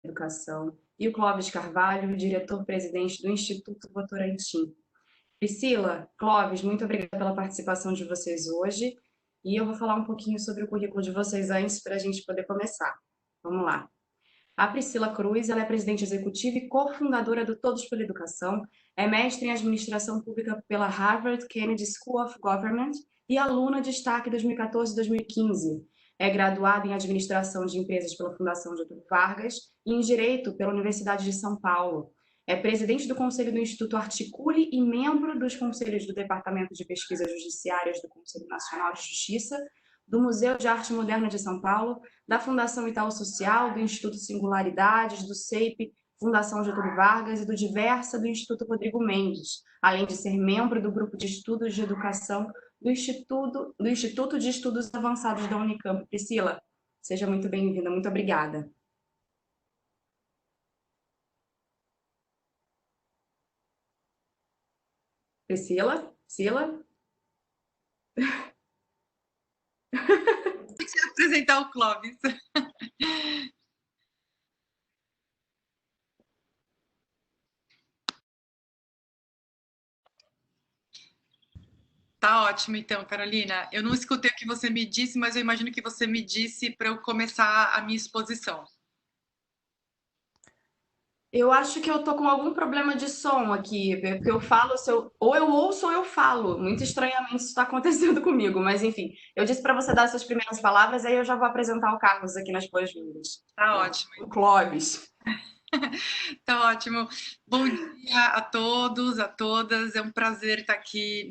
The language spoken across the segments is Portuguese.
Educação, e o Clóvis Carvalho, diretor-presidente do Instituto Votorantim. Priscila, Clóvis, muito obrigada pela participação de vocês hoje. E eu vou falar um pouquinho sobre o currículo de vocês antes para a gente poder começar. Vamos lá. A Priscila Cruz, ela é presidente executiva e cofundadora do Todos pela Educação, é mestre em administração pública pela Harvard Kennedy School of Government e aluna de destaque 2014 e 2015. É graduada em administração de empresas pela Fundação Getúlio Vargas e em direito pela Universidade de São Paulo. É presidente do Conselho do Instituto Articule e membro dos conselhos do Departamento de Pesquisas Judiciárias do Conselho Nacional de Justiça, do Museu de Arte Moderna de São Paulo, da Fundação Itaú Social, do Instituto Singularidades, do CEIP, Fundação Getúlio Vargas e do Diversa do Instituto Rodrigo Mendes, além de ser membro do Grupo de Estudos de Educação do Instituto de Estudos Avançados da Unicamp. Priscila, seja muito bem-vinda, muito obrigada. Priscila? Priscila? Deixa eu apresentar o Clóvis. Tá ótimo, então, Carolina. Eu não escutei o que você me disse, mas eu imagino que você me disse para eu começar a minha exposição. Eu acho que eu tô com algum problema de som aqui, porque eu falo, ou eu ouço ou eu falo. Muito estranhamente isso está acontecendo comigo, mas enfim. Eu disse para você dar suas primeiras palavras, aí eu já vou apresentar o Carlos aqui nas boas-vindas. Tá ótimo. O Clóvis. Tá ótimo. Bom dia a todos, a todas. É um prazer estar aqui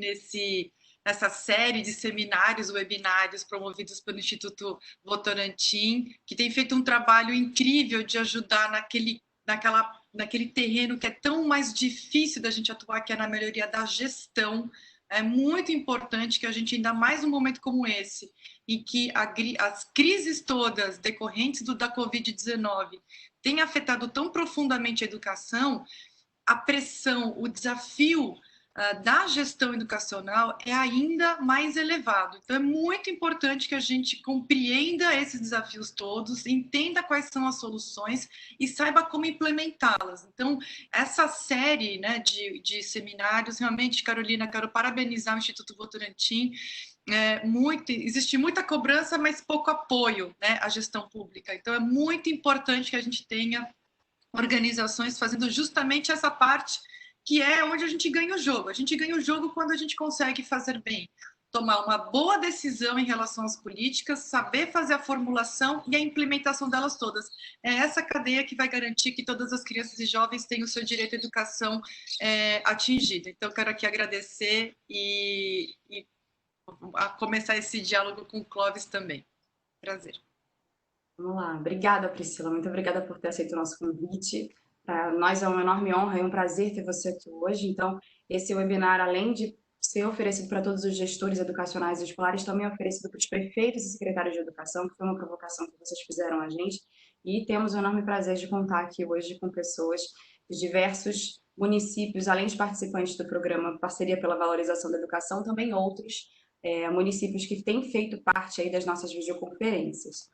nessa série de seminários, webinários promovidos pelo Instituto Votorantim, que tem feito um trabalho incrível de ajudar naquele terreno que é tão mais difícil da gente atuar, que é na melhoria da gestão. É muito importante que a gente, ainda mais num momento como esse, em que as crises todas decorrentes da Covid-19 têm afetado tão profundamente a educação, a pressão, o desafio da gestão educacional é ainda mais elevado. Então, é muito importante que a gente compreenda esses desafios todos, entenda quais são as soluções e saiba como implementá-las. Então, essa série, né, de seminários, realmente, Carolina, quero parabenizar o Instituto Votorantim. Existe muita cobrança, mas pouco apoio, né, à gestão pública. Então, é muito importante que a gente tenha organizações fazendo justamente essa parte, que é onde a gente ganha o jogo. A gente ganha o jogo quando a gente consegue fazer bem, tomar uma boa decisão em relação às políticas, saber fazer a formulação e a implementação delas todas. É essa cadeia que vai garantir que todas as crianças e jovens tenham o seu direito à educação atingido. Então, quero aqui agradecer e a começar esse diálogo com o Clóvis também. Prazer. Vamos lá. Obrigada, Priscila. Muito obrigada por ter aceito o nosso convite. Para nós é uma enorme honra e um prazer ter você aqui hoje. Então, esse webinar, além de ser oferecido para todos os gestores educacionais e escolares, também é oferecido para os prefeitos e secretários de educação, que foi uma provocação que vocês fizeram a gente. E temos o enorme prazer de contar aqui hoje com pessoas de diversos municípios, além de participantes do programa Parceria pela Valorização da Educação, também outros municípios que têm feito parte aí das nossas videoconferências.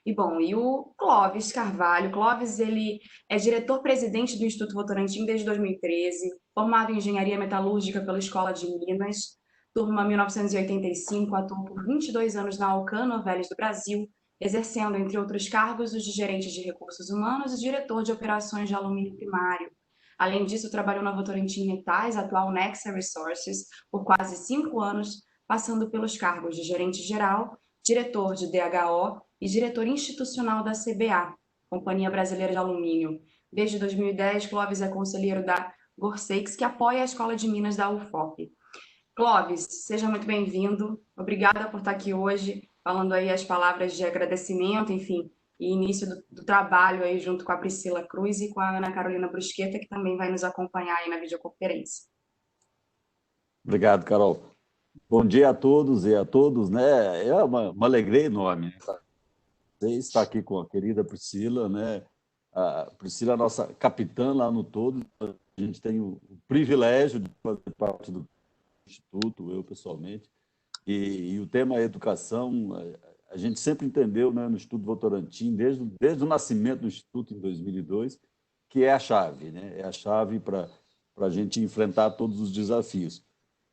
E bom, e o Clóvis Carvalho, Clóvis, ele é diretor-presidente do Instituto Votorantim desde 2013, formado em Engenharia Metalúrgica pela Escola de Minas, turma 1985, atuou por 22 anos na Alcano Vélez do Brasil, exercendo, entre outros cargos, os de gerente de recursos humanos e diretor de operações de alumínio primário. Além disso, trabalhou na Votorantim Metais, atual Nexa Resources, por quase 5 anos, passando pelos cargos de gerente geral, diretor de DHO e diretor institucional da CBA, Companhia Brasileira de Alumínio. Desde 2010, Clóvis é conselheiro da Gorseix, que apoia a Escola de Minas da UFOP. Clóvis, seja muito bem-vindo. Obrigada por estar aqui hoje, falando aí as palavras de agradecimento, enfim, e início do trabalho aí junto com a Priscila Cruz e com a Ana Carolina Brusqueta, que também vai nos acompanhar aí na videoconferência. Obrigado, Carol. Bom dia a todos e a todos, né? É uma alegria enorme estar aqui com a querida Priscila, né? A Priscila é a nossa capitã lá no Todo. A gente tem o privilégio de fazer parte do Instituto, eu pessoalmente. E o tema é educação. a gente sempre entendeu, né, no Instituto Votorantim, desde o nascimento do Instituto, em 2002, que é a chave, né? É a chave para a gente enfrentar todos os desafios.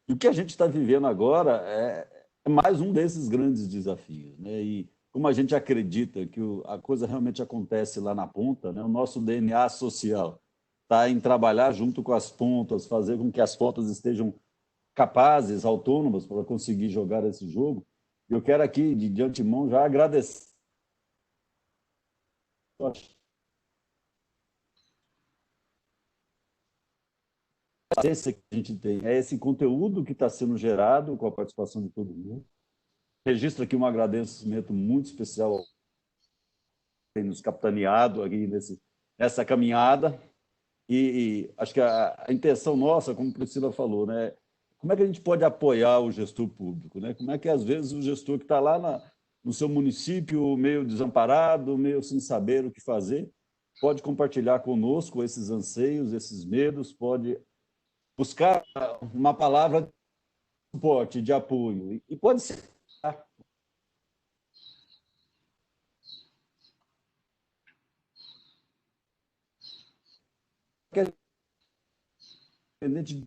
E o que a gente está vivendo agora é mais um desses grandes desafios, né? E como a gente acredita que a coisa realmente acontece lá na ponta, né? O nosso DNA social está em trabalhar junto com as pontas, fazer com que as pontas estejam capazes, autônomas, para conseguir jogar esse jogo. Eu quero aqui, de antemão, já agradecer a ciência que a gente tem, é esse conteúdo que está sendo gerado com a participação de todo mundo. Registro aqui um agradecimento muito especial ao que tem nos capitaneado aqui nessa caminhada. E acho que a intenção nossa, como a Priscila falou, né, como é que a gente pode apoiar o gestor público? Né? Como é que, às vezes, o gestor que está lá no seu município, meio desamparado, meio sem saber o que fazer, pode compartilhar conosco esses anseios, esses medos, pode buscar uma palavra de suporte, de apoio. E pode ser independente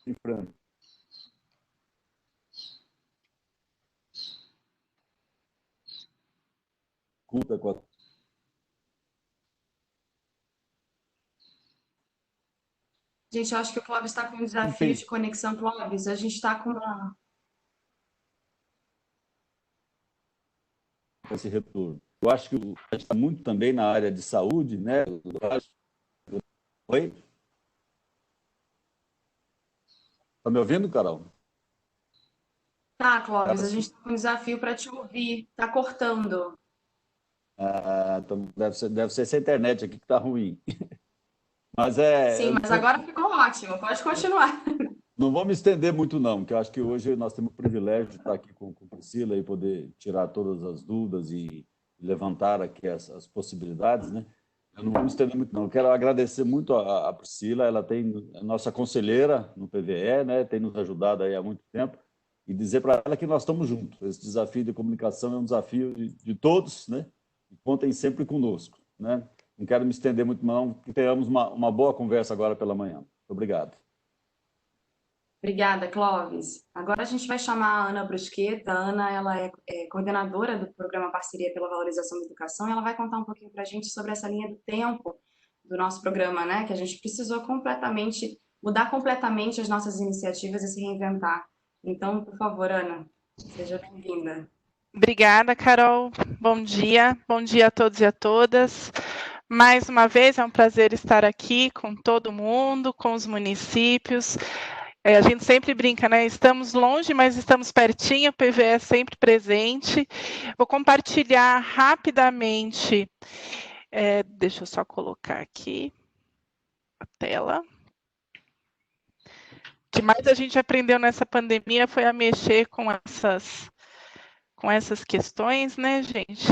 de Franco. Culta com a... Gente, eu acho que o Clóvis está com um desafio de conexão. Clóvis, a gente está com uma... esse retorno. Eu acho que a gente está muito também na área de saúde, né? Oi? Está me ouvindo, Carol? Tá, Clóvis, a gente está com um desafio para te ouvir. Está cortando. Então deve ser essa internet aqui que está ruim. Mas Sim, mas agora ficou ótimo. Pode continuar. não vou me estender muito, não, porque eu acho que hoje nós temos o privilégio de estar aqui com Priscila e poder tirar todas as dúvidas e levantar aqui as possibilidades, né? Eu não vou me estender muito, não. Eu quero agradecer muito a Priscila, ela tem a nossa conselheira no PVE, né? Tem nos ajudado aí há muito tempo, e dizer para ela que nós estamos juntos. Esse desafio de comunicação é um desafio de todos, né? E contem sempre conosco, né? Não quero me estender muito, não, que tenhamos uma boa conversa agora pela manhã. Muito obrigado. Obrigada, Clóvis. Agora a gente vai chamar a Ana Brusqueta. A Ana, ela é coordenadora do programa Parceria pela Valorização da Educação, e ela vai contar um pouquinho para a gente sobre essa linha do tempo do nosso programa, né? Que a gente precisou mudar completamente as nossas iniciativas e se reinventar. Então, por favor, Ana, seja bem-vinda. Obrigada, Carol. Bom dia a todos e a todas. Mais uma vez, é um prazer estar aqui com todo mundo, com os municípios. A gente sempre brinca, né? Estamos longe, mas estamos pertinho, o PVE é sempre presente. Vou compartilhar rapidamente, deixa eu só colocar aqui a tela. O que mais a gente aprendeu nessa pandemia foi a mexer com essas questões, né, gente?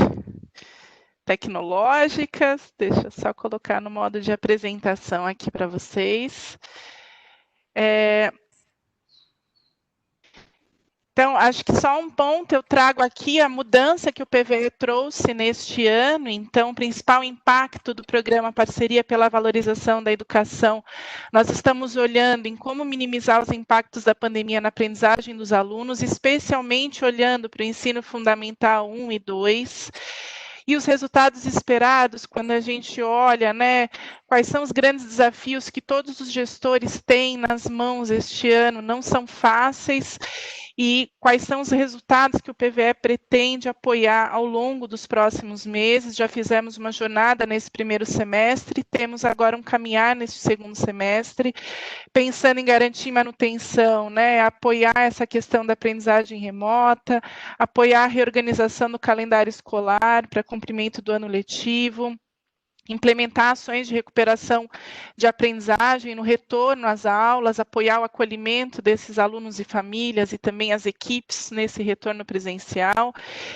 Tecnológicas. Deixa eu só colocar no modo de apresentação aqui para vocês. Então, acho que só um ponto eu trago aqui, a mudança que o PVE trouxe neste ano. Então, o principal impacto do programa Parceria pela Valorização da Educação, nós estamos olhando em como minimizar os impactos da pandemia na aprendizagem dos alunos, especialmente olhando para o ensino fundamental 1 e 2. E os resultados esperados, quando a gente olha, né, quais são os grandes desafios que todos os gestores têm nas mãos este ano, não são fáceis, e quais são os resultados que o PVE pretende apoiar ao longo dos próximos meses. Já fizemos uma jornada nesse primeiro semestre, temos agora um caminhar nesse segundo semestre, pensando em garantir manutenção, né, apoiar essa questão da aprendizagem remota, apoiar a reorganização do calendário escolar para cumprimento do ano letivo, implementar ações de recuperação de aprendizagem no retorno às aulas, apoiar o acolhimento desses alunos e famílias e também as equipes nesse retorno presencial.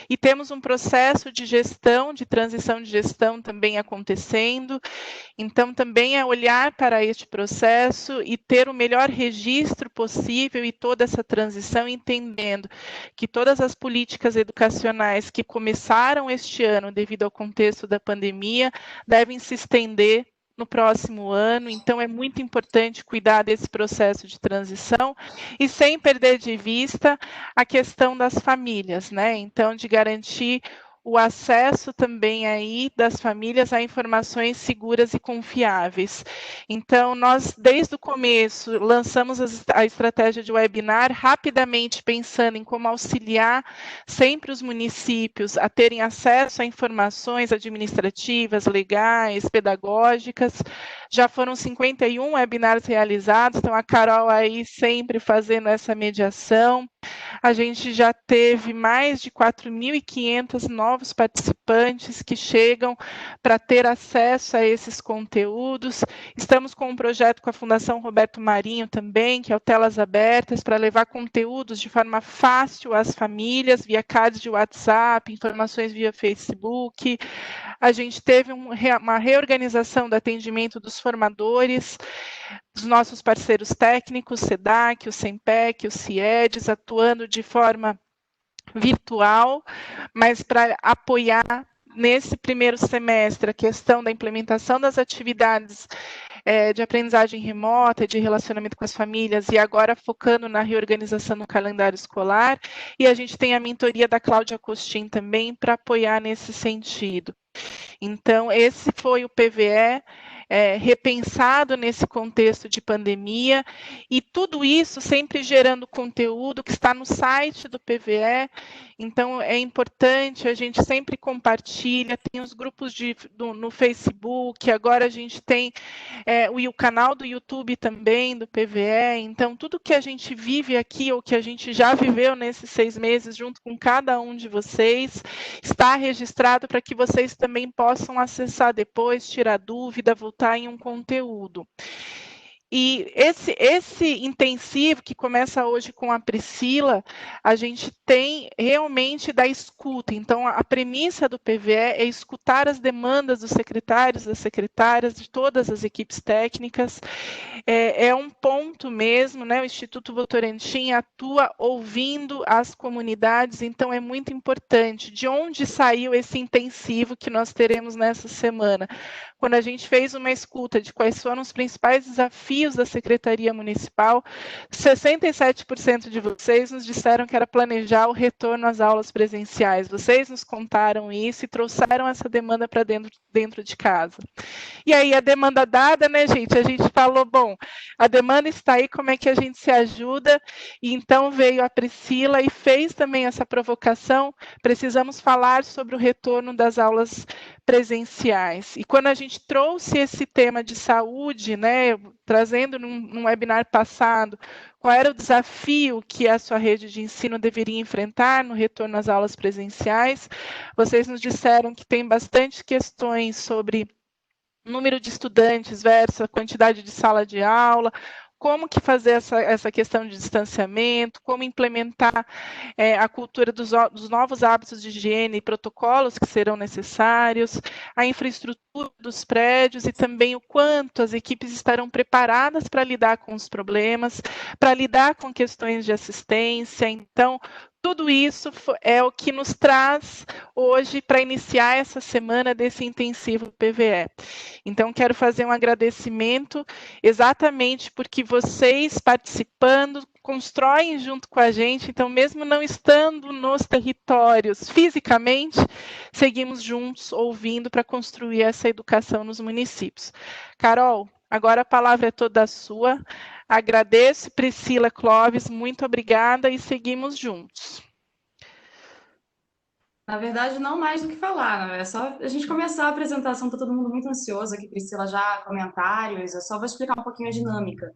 E temos um processo de gestão, de transição de gestão também acontecendo. Então, também é olhar para este processo e ter o melhor registro possível e toda essa transição, entendendo que todas as políticas educacionais que começaram este ano devido ao contexto da pandemia devem se estender no próximo ano, então é muito importante cuidar desse processo de transição e sem perder de vista a questão das famílias, né? Então, de garantir o acesso também aí das famílias a informações seguras e confiáveis. Então, nós, desde o começo, lançamos a estratégia de webinar, rapidamente pensando em como auxiliar sempre os municípios a terem acesso a informações administrativas, legais, pedagógicas. Já foram 51 webinars realizados, então a Carol aí sempre fazendo essa mediação. A gente já teve mais de 4.500 novos participantes que chegam para ter acesso a esses conteúdos. Estamos com um projeto com a Fundação Roberto Marinho também, que é o Telas Abertas, para levar conteúdos de forma fácil às famílias, via cards de WhatsApp, informações via Facebook. A gente teve uma reorganização do atendimento dos formadores, dos nossos parceiros técnicos, SEDAC, o SEMPEC, o CIEDES, atuando de forma virtual, mas para apoiar nesse primeiro semestre a questão da implementação das atividades de aprendizagem remota, de relacionamento com as famílias, e agora focando na reorganização do calendário escolar, e a gente tem a mentoria da Cláudia Costin também para apoiar nesse sentido. Então, esse foi o PVE repensado nesse contexto de pandemia, e tudo isso sempre gerando conteúdo que está no site do PVE. Então, é importante, a gente sempre compartilha, tem os grupos no Facebook, agora a gente tem o canal do YouTube também, do PVE. Então, tudo que a gente vive aqui, ou que a gente já viveu nesses 6 meses, junto com cada um de vocês, está registrado para que vocês também possam acessar depois, tirar dúvida, voltar em um conteúdo. E esse intensivo que começa hoje com a Priscila, a gente tem realmente da escuta. Então, a premissa do PVE é escutar as demandas dos secretários, das secretárias, de todas as equipes técnicas. É um ponto mesmo, né? O Instituto Votorantim atua ouvindo as comunidades, então é muito importante. De onde saiu esse intensivo que nós teremos nessa semana? Quando a gente fez uma escuta de quais foram os principais desafios da Secretaria Municipal, 67% de vocês nos disseram que era planejar o retorno às aulas presenciais. Vocês nos contaram isso e trouxeram essa demanda para dentro de casa. E aí, a demanda dada, né, gente? A gente falou, bom, a demanda está aí, como é que a gente se ajuda? E então veio a Priscila e fez também essa provocação. Precisamos falar sobre o retorno das aulas presenciais. E quando a gente trouxe esse tema de saúde, né, trazendo num webinar passado, qual era o desafio que a sua rede de ensino deveria enfrentar no retorno às aulas presenciais, vocês nos disseram que tem bastante questões sobre número de estudantes versus a quantidade de sala de aula, como que fazer essa questão de distanciamento, como implementar a cultura dos novos hábitos de higiene e protocolos que serão necessários, a infraestrutura dos prédios e também o quanto as equipes estarão preparadas para lidar com os problemas, para lidar com questões de assistência. Então, tudo isso é o que nos traz hoje para iniciar essa semana desse intensivo PVE. Então, quero fazer um agradecimento exatamente porque vocês participando constroem junto com a gente, então mesmo não estando nos territórios fisicamente, seguimos juntos ouvindo para construir essa educação nos municípios. Carol, agora a palavra é toda sua. Agradeço, Priscila, Clóvis, muito obrigada e seguimos juntos. Na verdade, não mais do que falar, né? É só a gente começar a apresentação, está todo mundo muito ansioso aqui, Priscila, já comentários, eu só vou explicar um pouquinho a dinâmica.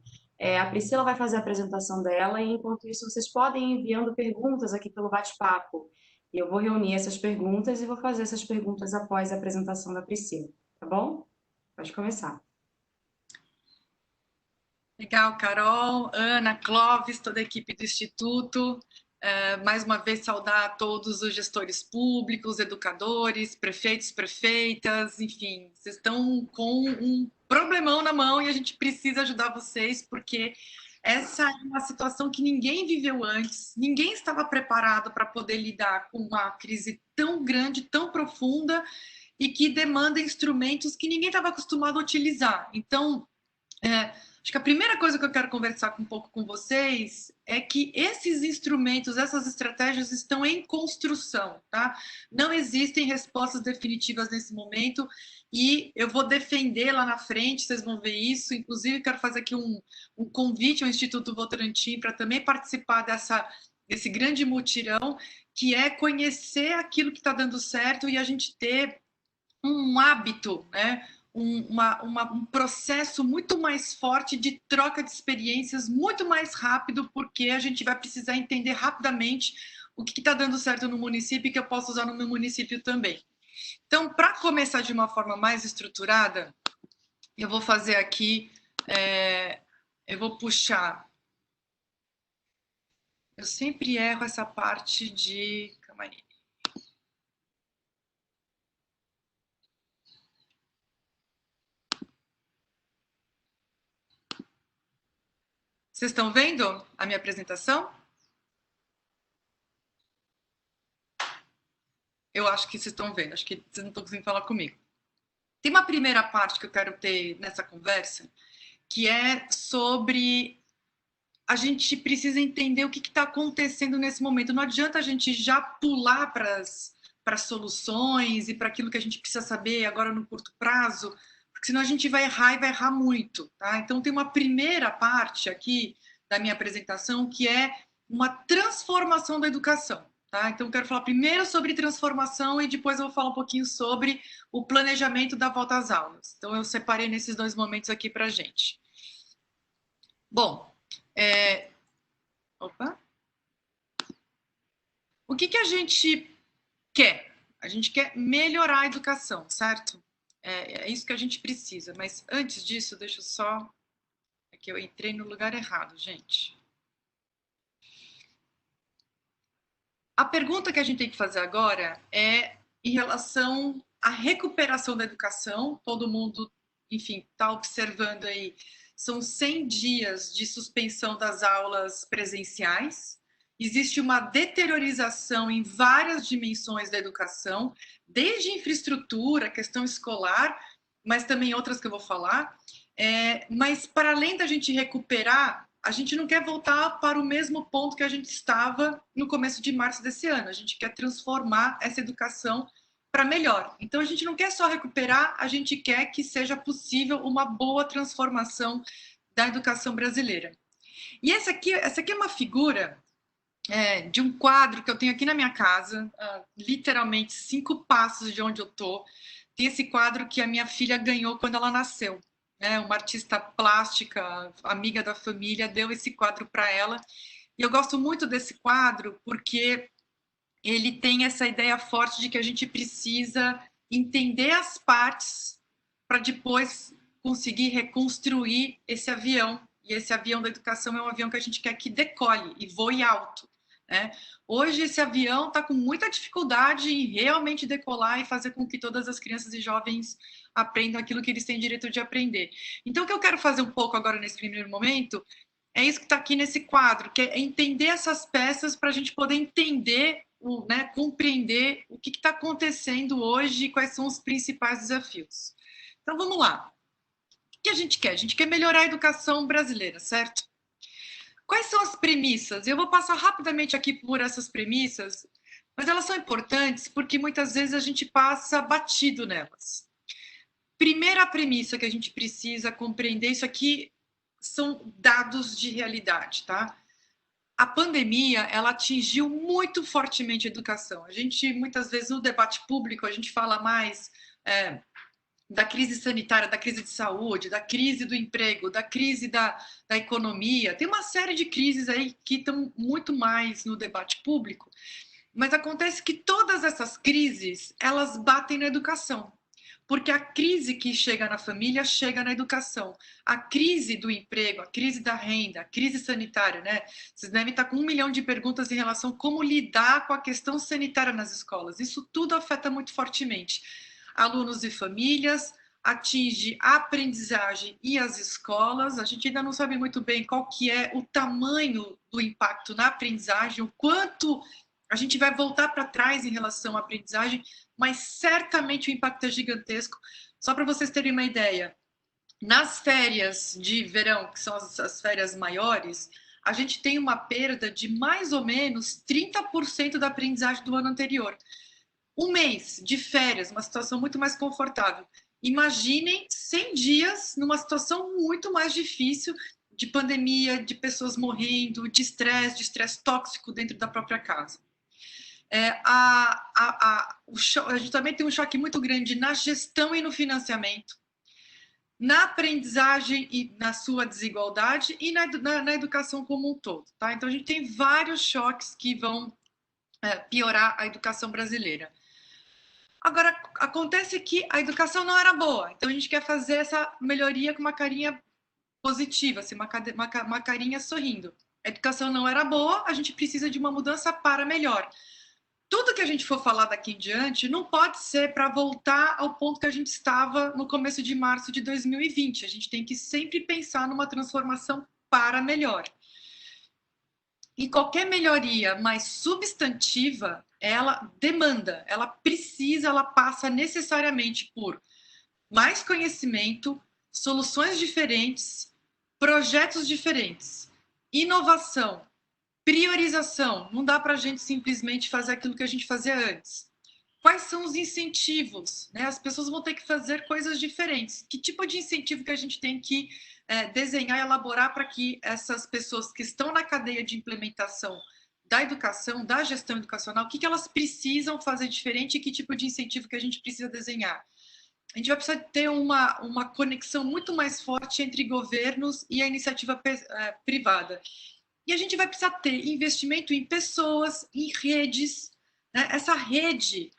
A Priscila vai fazer a apresentação dela e, enquanto isso, vocês podem ir enviando perguntas aqui pelo bate-papo. E eu vou reunir essas perguntas e vou fazer essas perguntas após a apresentação da Priscila. tá bom? Pode começar. Legal, Carol, Ana, Clóvis, toda a equipe do Instituto. Mais uma vez saudar a todos os gestores públicos, educadores, prefeitos, prefeitas, enfim, vocês estão com um problemão na mão e a gente precisa ajudar vocês, porque essa é uma situação que ninguém viveu antes, ninguém estava preparado para poder lidar com uma crise tão grande, tão profunda e que demanda instrumentos que ninguém estava acostumado a utilizar. Então, acho que a primeira coisa que eu quero conversar um pouco com vocês é que esses instrumentos, essas estratégias estão em construção, tá? Não existem respostas definitivas nesse momento e eu vou defender lá na frente, vocês vão ver isso. Inclusive, quero fazer aqui um convite ao Instituto Votorantim para também participar desse grande mutirão, que é conhecer aquilo que está dando certo e a gente ter um hábito, né? Um processo muito mais forte de troca de experiências, muito mais rápido, porque a gente vai precisar entender rapidamente o que está dando certo no município e que eu posso usar no meu município também. Então, para começar de uma forma mais estruturada, eu vou fazer aqui, eu vou puxar. Eu sempre erro essa parte de... Calma aí. Vocês estão vendo a minha apresentação? Eu acho que vocês estão vendo, acho que vocês não estão conseguindo falar comigo. Tem uma primeira parte que eu quero ter nessa conversa, que é sobre a gente precisa entender o que está acontecendo nesse momento. Não adianta a gente já pular para as soluções e para aquilo que a gente precisa saber agora no curto prazo, porque senão a gente vai errar e vai errar muito. Tá? Então, tem uma primeira parte aqui da minha apresentação que é uma transformação da educação. Tá? Então, eu quero falar primeiro sobre transformação e depois eu vou falar um pouquinho sobre o planejamento da volta às aulas. Então, eu separei nesses dois momentos aqui para a gente. Bom, o que a gente quer? A gente quer melhorar a educação, certo? É isso que a gente precisa. Mas antes disso, deixa eu só... É que eu entrei no lugar errado, gente. A pergunta que a gente tem que fazer agora é em relação à recuperação da educação. Todo mundo, enfim, está observando aí. São 100 dias de suspensão das aulas presenciais. Existe uma deteriorização em várias dimensões da educação, desde infraestrutura, questão escolar, mas também outras que eu vou falar. Mas, para além da gente recuperar, a gente não quer voltar para o mesmo ponto que a gente estava no começo de março desse ano. A gente quer transformar essa educação para melhor. Então, a gente não quer só recuperar, a gente quer que seja possível uma boa transformação da educação brasileira. E essa aqui é uma figura de um quadro que eu tenho aqui na minha casa, literalmente 5 passos de onde eu estou. Tem esse quadro que a minha filha ganhou quando ela nasceu. Uma artista plástica, amiga da família, deu esse quadro para ela. E eu gosto muito desse quadro porque ele tem essa ideia forte de que a gente precisa entender as partes para depois conseguir reconstruir esse avião. E esse avião da educação é um avião que a gente quer que decole e voe alto. Hoje, esse avião está com muita dificuldade em realmente decolar e fazer com que todas as crianças e jovens aprendam aquilo que eles têm direito de aprender. Então, o que eu quero fazer um pouco agora nesse primeiro momento é isso que está aqui nesse quadro, que é entender essas peças para a gente poder entender, compreender o que está acontecendo hoje e quais são os principais desafios. Então, vamos lá. O que a gente quer? A gente quer melhorar a educação brasileira, certo? Quais são as premissas? Eu vou passar rapidamente aqui por essas premissas, mas elas são importantes porque muitas vezes a gente passa batido nelas. Primeira premissa que a gente precisa compreender, isso aqui são dados de realidade, tá? A pandemia, ela atingiu muito fortemente a educação. A gente, muitas vezes, no debate público, a gente fala mais da crise sanitária, da crise de saúde, da crise do emprego, da crise da economia. Tem uma série de crises aí que estão muito mais no debate público, mas acontece que todas essas crises, elas batem na educação. porque a crise que chega na família chega na educação. A crise do emprego, a crise da renda, a crise sanitária, né? Vocês devem estar com 1 milhão de perguntas em relação a como lidar com a questão sanitária nas escolas. Isso tudo afeta muito fortemente alunos e famílias, atinge a aprendizagem e as escolas. A gente ainda não sabe muito bem qual que é o tamanho do impacto na aprendizagem, o quanto a gente vai voltar para trás em relação à aprendizagem, mas certamente o impacto é gigantesco. Só para vocês terem uma ideia, nas férias de verão, que são as férias maiores, a gente tem uma perda de mais ou menos 30% da aprendizagem do ano anterior. Um mês de férias, uma situação muito mais confortável. Imaginem 100 dias numa situação muito mais difícil, de pandemia, de pessoas morrendo, de estresse tóxico dentro da própria casa. A gente também tem um choque muito grande na gestão e no financiamento, na aprendizagem e na sua desigualdade e na educação como um todo. Tá? Então, a gente tem vários choques que vão piorar a educação brasileira. Agora, acontece que a educação não era boa, então a gente quer fazer essa melhoria com uma carinha positiva, assim, uma carinha sorrindo. A educação não era boa, a gente precisa de uma mudança para melhor. Tudo que a gente for falar daqui em diante não pode ser para voltar ao ponto que a gente estava no começo de março de 2020. A gente tem que sempre pensar numa transformação para melhor. E qualquer melhoria mais substantiva, ela demanda, ela precisa, ela passa necessariamente por mais conhecimento, soluções diferentes, projetos diferentes, inovação, priorização. Não dá para a gente simplesmente fazer aquilo que a gente fazia antes. Quais são os incentivos? Né? As pessoas vão ter que fazer coisas diferentes. Que tipo de incentivo que a gente tem que desenhar e elaborar para que essas pessoas que estão na cadeia de implementação da educação, da gestão educacional, o que elas precisam fazer diferente e que tipo de incentivo que a gente precisa desenhar? A gente vai precisar ter uma conexão muito mais forte entre governos e a iniciativa privada. E a gente vai precisar ter investimento em pessoas, em redes. Né? Essa rede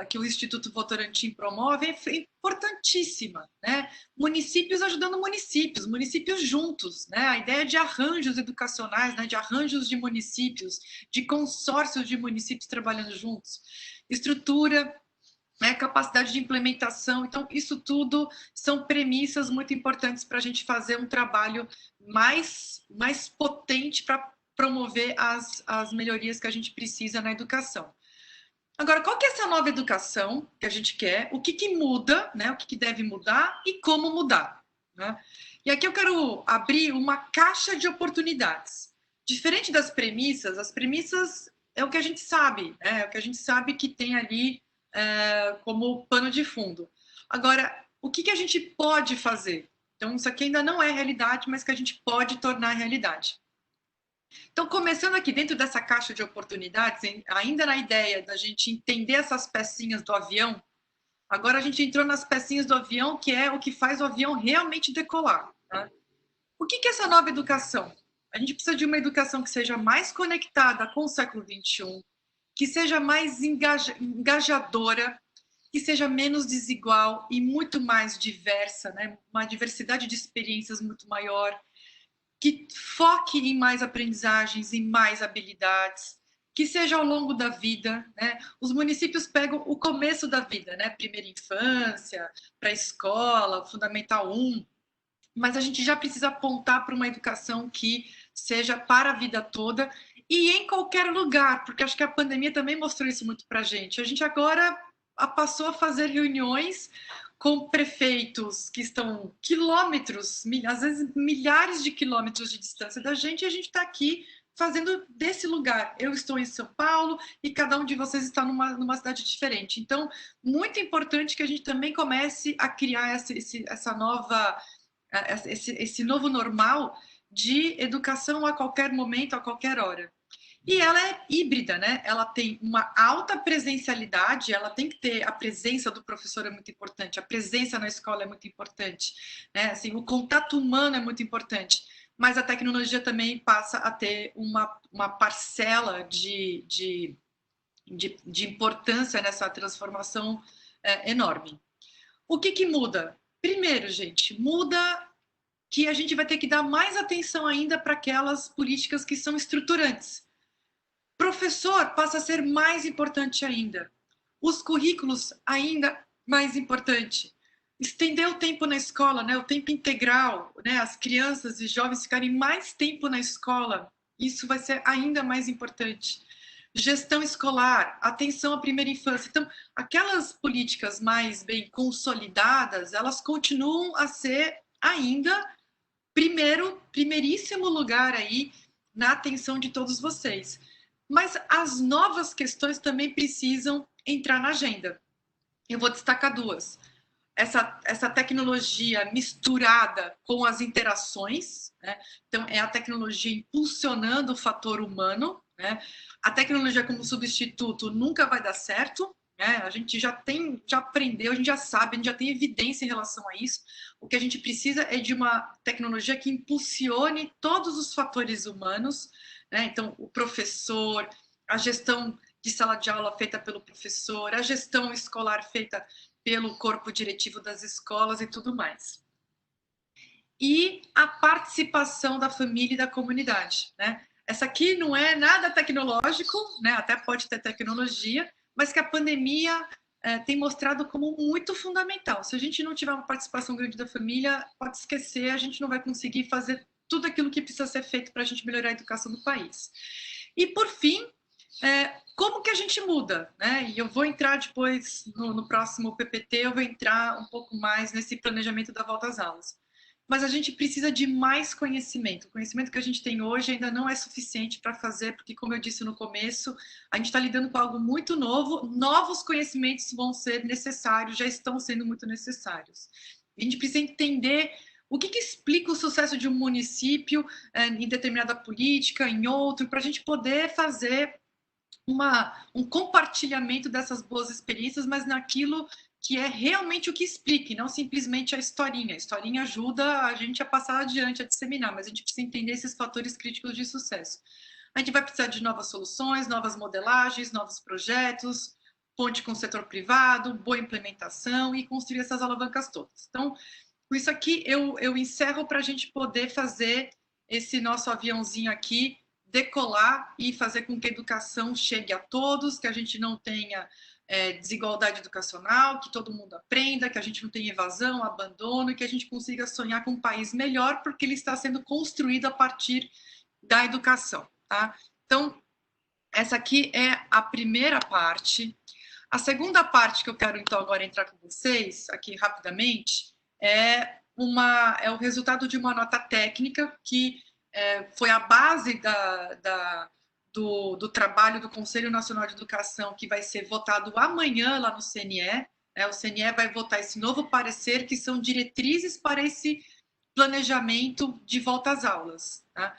que o Instituto Votorantim promove é importantíssima. Né? Municípios ajudando municípios juntos. Né? A ideia de arranjos educacionais, né? De arranjos de municípios, de consórcios de municípios trabalhando juntos. Estrutura, capacidade de implementação. Então, isso tudo são premissas muito importantes para a gente fazer um trabalho mais potente para promover as melhorias que a gente precisa na educação. Agora, qual que é essa nova educação que a gente quer? O que muda, né? O que deve mudar e como mudar? Né? E aqui eu quero abrir uma caixa de oportunidades. Diferente das premissas, as premissas é o que a gente sabe, né? É o que a gente sabe que tem ali como pano de fundo. Agora, o que a gente pode fazer? Então, isso aqui ainda não é realidade, mas que a gente pode tornar realidade. Então, começando aqui dentro dessa caixa de oportunidades, ainda na ideia da gente entender essas pecinhas do avião, agora a gente entrou nas pecinhas do avião, que é o que faz o avião realmente decolar. Né? O que é essa nova educação? A gente precisa de uma educação que seja mais conectada com o século XXI, que seja mais engajadora, que seja menos desigual e muito mais diversa, né? Uma diversidade de experiências muito maior, que foque em mais aprendizagens, em mais habilidades, que seja ao longo da vida. Né? Os municípios pegam o começo da vida, né? Primeira infância, pré-escola, Fundamental 1, mas a gente já precisa apontar para uma educação que seja para a vida toda e em qualquer lugar, porque acho que a pandemia também mostrou isso muito para a gente. A gente agora passou a fazer reuniões com prefeitos que estão quilômetros, às vezes milhares de quilômetros de distância da gente, e a gente está aqui fazendo desse lugar. Eu estou em São Paulo e cada um de vocês está numa cidade diferente. Então, muito importante que a gente também comece a criar esse novo normal de educação a qualquer momento, a qualquer hora. E ela é híbrida, né? Ela tem uma alta presencialidade, ela tem que ter a presença do professor é muito importante, a presença na escola é muito importante, né? Assim, o contato humano é muito importante, mas a tecnologia também passa a ter uma parcela de importância nessa transformação enorme. O que muda? Primeiro, gente, muda que a gente vai ter que dar mais atenção ainda para aquelas políticas que são estruturantes. Professor passa a ser mais importante ainda. Os currículos ainda mais importante. Estender o tempo na escola, né? O tempo integral, né? As crianças e jovens ficarem mais tempo na escola. Isso vai ser ainda mais importante. Gestão escolar, atenção à primeira infância. Então, aquelas políticas mais bem consolidadas, elas continuam a ser ainda primeiríssimo lugar aí na atenção de todos vocês. Mas as novas questões também precisam entrar na agenda. Eu vou destacar duas. Essa tecnologia misturada com as interações, né? Então, é a tecnologia impulsionando o fator humano, né? A tecnologia como substituto nunca vai dar certo, né? A gente já aprendeu, a gente já sabe, a gente já tem evidência em relação a isso. O que a gente precisa é de uma tecnologia que impulsione todos os fatores humanos, né? Então, o professor, a gestão de sala de aula feita pelo professor, a gestão escolar feita pelo corpo diretivo das escolas e tudo mais. E a participação da família e da comunidade, né? Essa aqui não é nada tecnológico, né? Até pode ter tecnologia, mas que a pandemia tem mostrado como muito fundamental. Se a gente não tiver uma participação grande da família, pode esquecer, a gente não vai conseguir fazer tudo aquilo que precisa ser feito para a gente melhorar a educação do país. E, por fim, como que a gente muda, né? E eu vou entrar depois, no próximo PPT, eu vou entrar um pouco mais nesse planejamento da volta às aulas. Mas a gente precisa de mais conhecimento. O conhecimento que a gente tem hoje ainda não é suficiente para fazer, porque, como eu disse no começo, a gente está lidando com algo muito novo, novos conhecimentos vão ser necessários, já estão sendo muito necessários. A gente precisa entender o que explica o sucesso de um município em determinada política, em outro, para a gente poder fazer um compartilhamento dessas boas experiências, mas naquilo que é realmente o que explique, não simplesmente a historinha. A historinha ajuda a gente a passar adiante, a disseminar, mas a gente precisa entender esses fatores críticos de sucesso. A gente vai precisar de novas soluções, novas modelagens, novos projetos, ponte com o setor privado, boa implementação e construir essas alavancas todas. Então, com isso aqui, eu encerro para a gente poder fazer esse nosso aviãozinho aqui decolar e fazer com que a educação chegue a todos, que a gente não tenha desigualdade educacional, que todo mundo aprenda, que a gente não tenha evasão, abandono e que a gente consiga sonhar com um país melhor, porque ele está sendo construído a partir da educação, tá? Então, essa aqui é a primeira parte. A segunda parte que eu quero, então, agora entrar com vocês, aqui rapidamente, é o resultado de uma nota técnica que foi a base do trabalho do Conselho Nacional de Educação, que vai ser votado amanhã lá no CNE. O CNE vai votar esse novo parecer, que são diretrizes para esse planejamento de volta às aulas. Tá?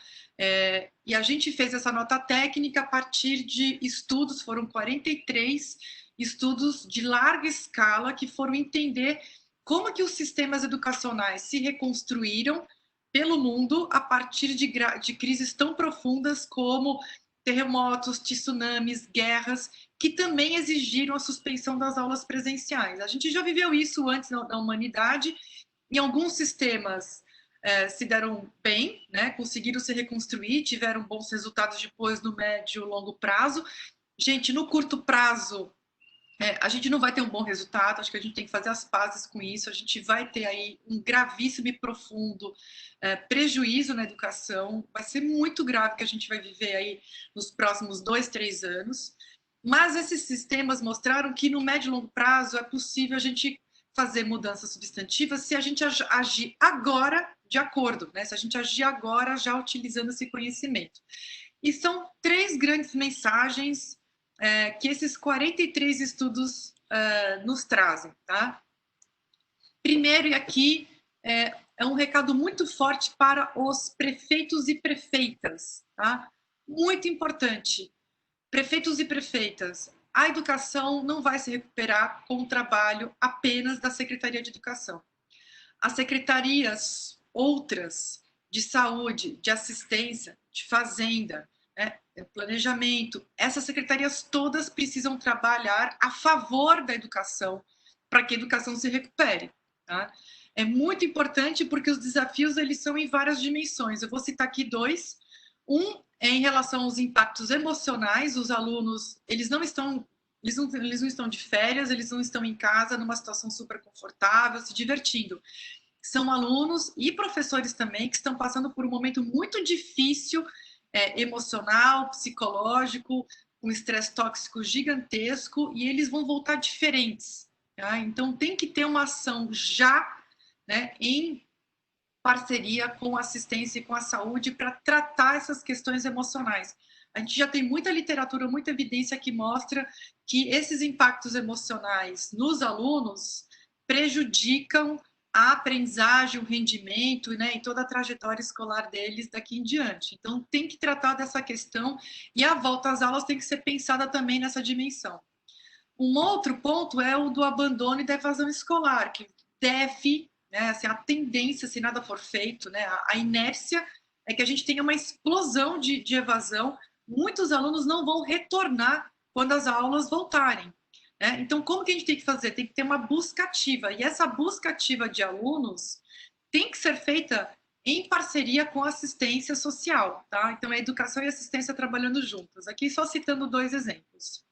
E a gente fez essa nota técnica a partir de estudos, foram 43 estudos de larga escala que foram entender como que os sistemas educacionais se reconstruíram pelo mundo a partir de crises tão profundas como terremotos, tsunamis, guerras, que também exigiram a suspensão das aulas presenciais. A gente já viveu isso antes na humanidade, em alguns sistemas se deram bem, né, conseguiram se reconstruir, tiveram bons resultados depois no médio e longo prazo. Gente, no curto prazo, a gente não vai ter um bom resultado, acho que a gente tem que fazer as pazes com isso, a gente vai ter aí um gravíssimo e profundo prejuízo na educação, vai ser muito grave que a gente vai viver aí nos próximos 2, 3 anos, mas esses sistemas mostraram que no médio e longo prazo é possível a gente fazer mudanças substantivas se a gente agir agora de acordo, né? Se a gente agir agora já utilizando esse conhecimento. E são 3 grandes mensagens que esses 43 estudos nos trazem, tá? Primeiro, e aqui é um recado muito forte para os prefeitos e prefeitas, tá? Muito importante. Prefeitos e prefeitas, a educação não vai se recuperar com o trabalho apenas da Secretaria de Educação. As secretarias outras de saúde, de assistência, de fazenda, planejamento, essas secretarias todas precisam trabalhar a favor da educação para que a educação se recupere. Tá? É muito importante porque os desafios eles são em várias dimensões. Eu vou citar aqui dois. Um é em relação aos impactos emocionais. Os alunos eles não estão de férias, eles não estão em casa numa situação super confortável, se divertindo. São alunos e professores também que estão passando por um momento muito difícil, emocional, psicológico, um estresse tóxico gigantesco, e eles vão voltar diferentes. Tá? Então, tem que ter uma ação já, né, em parceria com a assistência e com a saúde para tratar essas questões emocionais. A gente já tem muita literatura, muita evidência que mostra que esses impactos emocionais nos alunos prejudicam a aprendizagem, o rendimento, né, e toda a trajetória escolar deles daqui em diante. Então, tem que tratar dessa questão e a volta às aulas tem que ser pensada também nessa dimensão. Um outro ponto é o do abandono e da evasão escolar, que deve, né, assim, a tendência, se nada for feito, né, a inércia é que a gente tenha uma explosão de evasão. Muitos alunos não vão retornar quando as aulas voltarem. Então, como que a gente tem que fazer? Tem que ter uma busca ativa. E essa busca ativa de alunos tem que ser feita em parceria com a assistência social. Tá? Então, a educação e a assistência trabalhando juntas. Aqui só citando dois exemplos.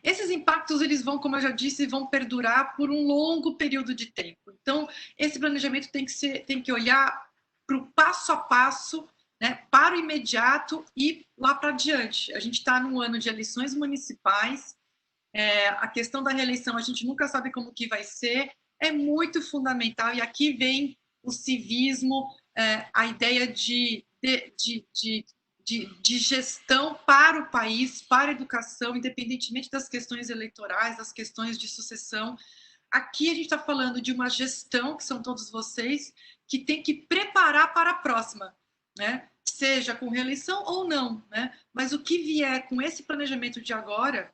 Esses impactos, eles vão, como eu já disse, vão perdurar por um longo período de tempo. Então, esse planejamento tem que olhar para o passo a passo, né, para o imediato e lá para adiante. A gente está num ano de eleições municipais, a questão da reeleição, a gente nunca sabe como que vai ser, é muito fundamental, e aqui vem o civismo, a ideia de gestão para o país, para a educação, independentemente das questões eleitorais, das questões de sucessão. Aqui a gente está falando de uma gestão, que são todos vocês, que tem que preparar para a próxima, né? Seja com reeleição ou não, né? Mas o que vier com esse planejamento de agora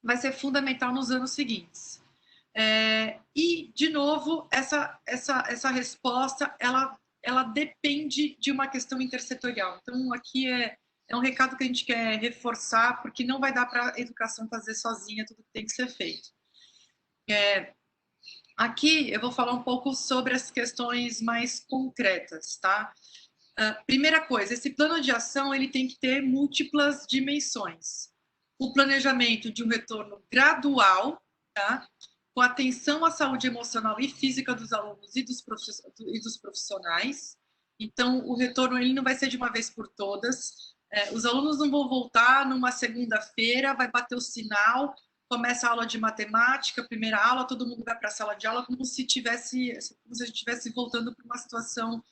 vai ser fundamental nos anos seguintes. E, de novo, essa resposta, ela depende de uma questão intersetorial. Então, aqui é um recado que a gente quer reforçar, porque não vai dar para a educação fazer sozinha tudo que tem que ser feito. Aqui eu vou falar um pouco sobre as questões mais concretas, tá? Primeira coisa, esse plano de ação ele tem que ter múltiplas dimensões. O planejamento de um retorno gradual, tá? Com atenção à saúde emocional e física dos alunos e dos profissionais. Então, o retorno ele não vai ser de uma vez por todas. Os alunos não vão voltar numa segunda-feira, vai bater o sinal, começa a aula de matemática, primeira aula, todo mundo vai para a sala de aula como se a gente estivesse voltando para uma situação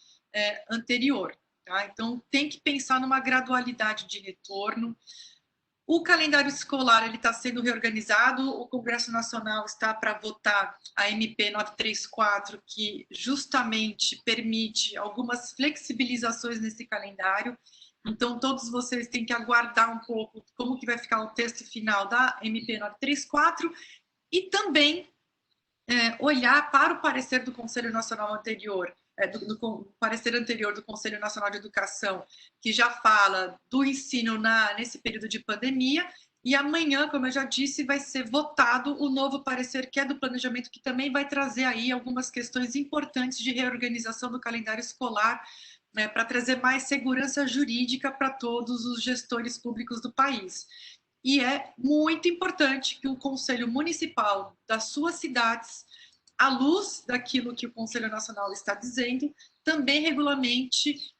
anterior. Tá? Então, tem que pensar numa gradualidade de retorno. O calendário escolar ele está sendo reorganizado, o Congresso Nacional está para votar a MP 934, que justamente permite algumas flexibilizações nesse calendário. Então, todos vocês têm que aguardar um pouco como que vai ficar o texto final da MP 934 e também olhar para o parecer do Conselho Nacional anterior, do parecer anterior do Conselho Nacional de Educação, que já fala do ensino nesse período de pandemia, e amanhã, como eu já disse, vai ser votado o novo parecer, que é do planejamento, que também vai trazer aí algumas questões importantes de reorganização do calendário escolar, né, para trazer mais segurança jurídica para todos os gestores públicos do país. E é muito importante que o Conselho Municipal das suas cidades, à luz daquilo que o Conselho Nacional está dizendo, também regulamente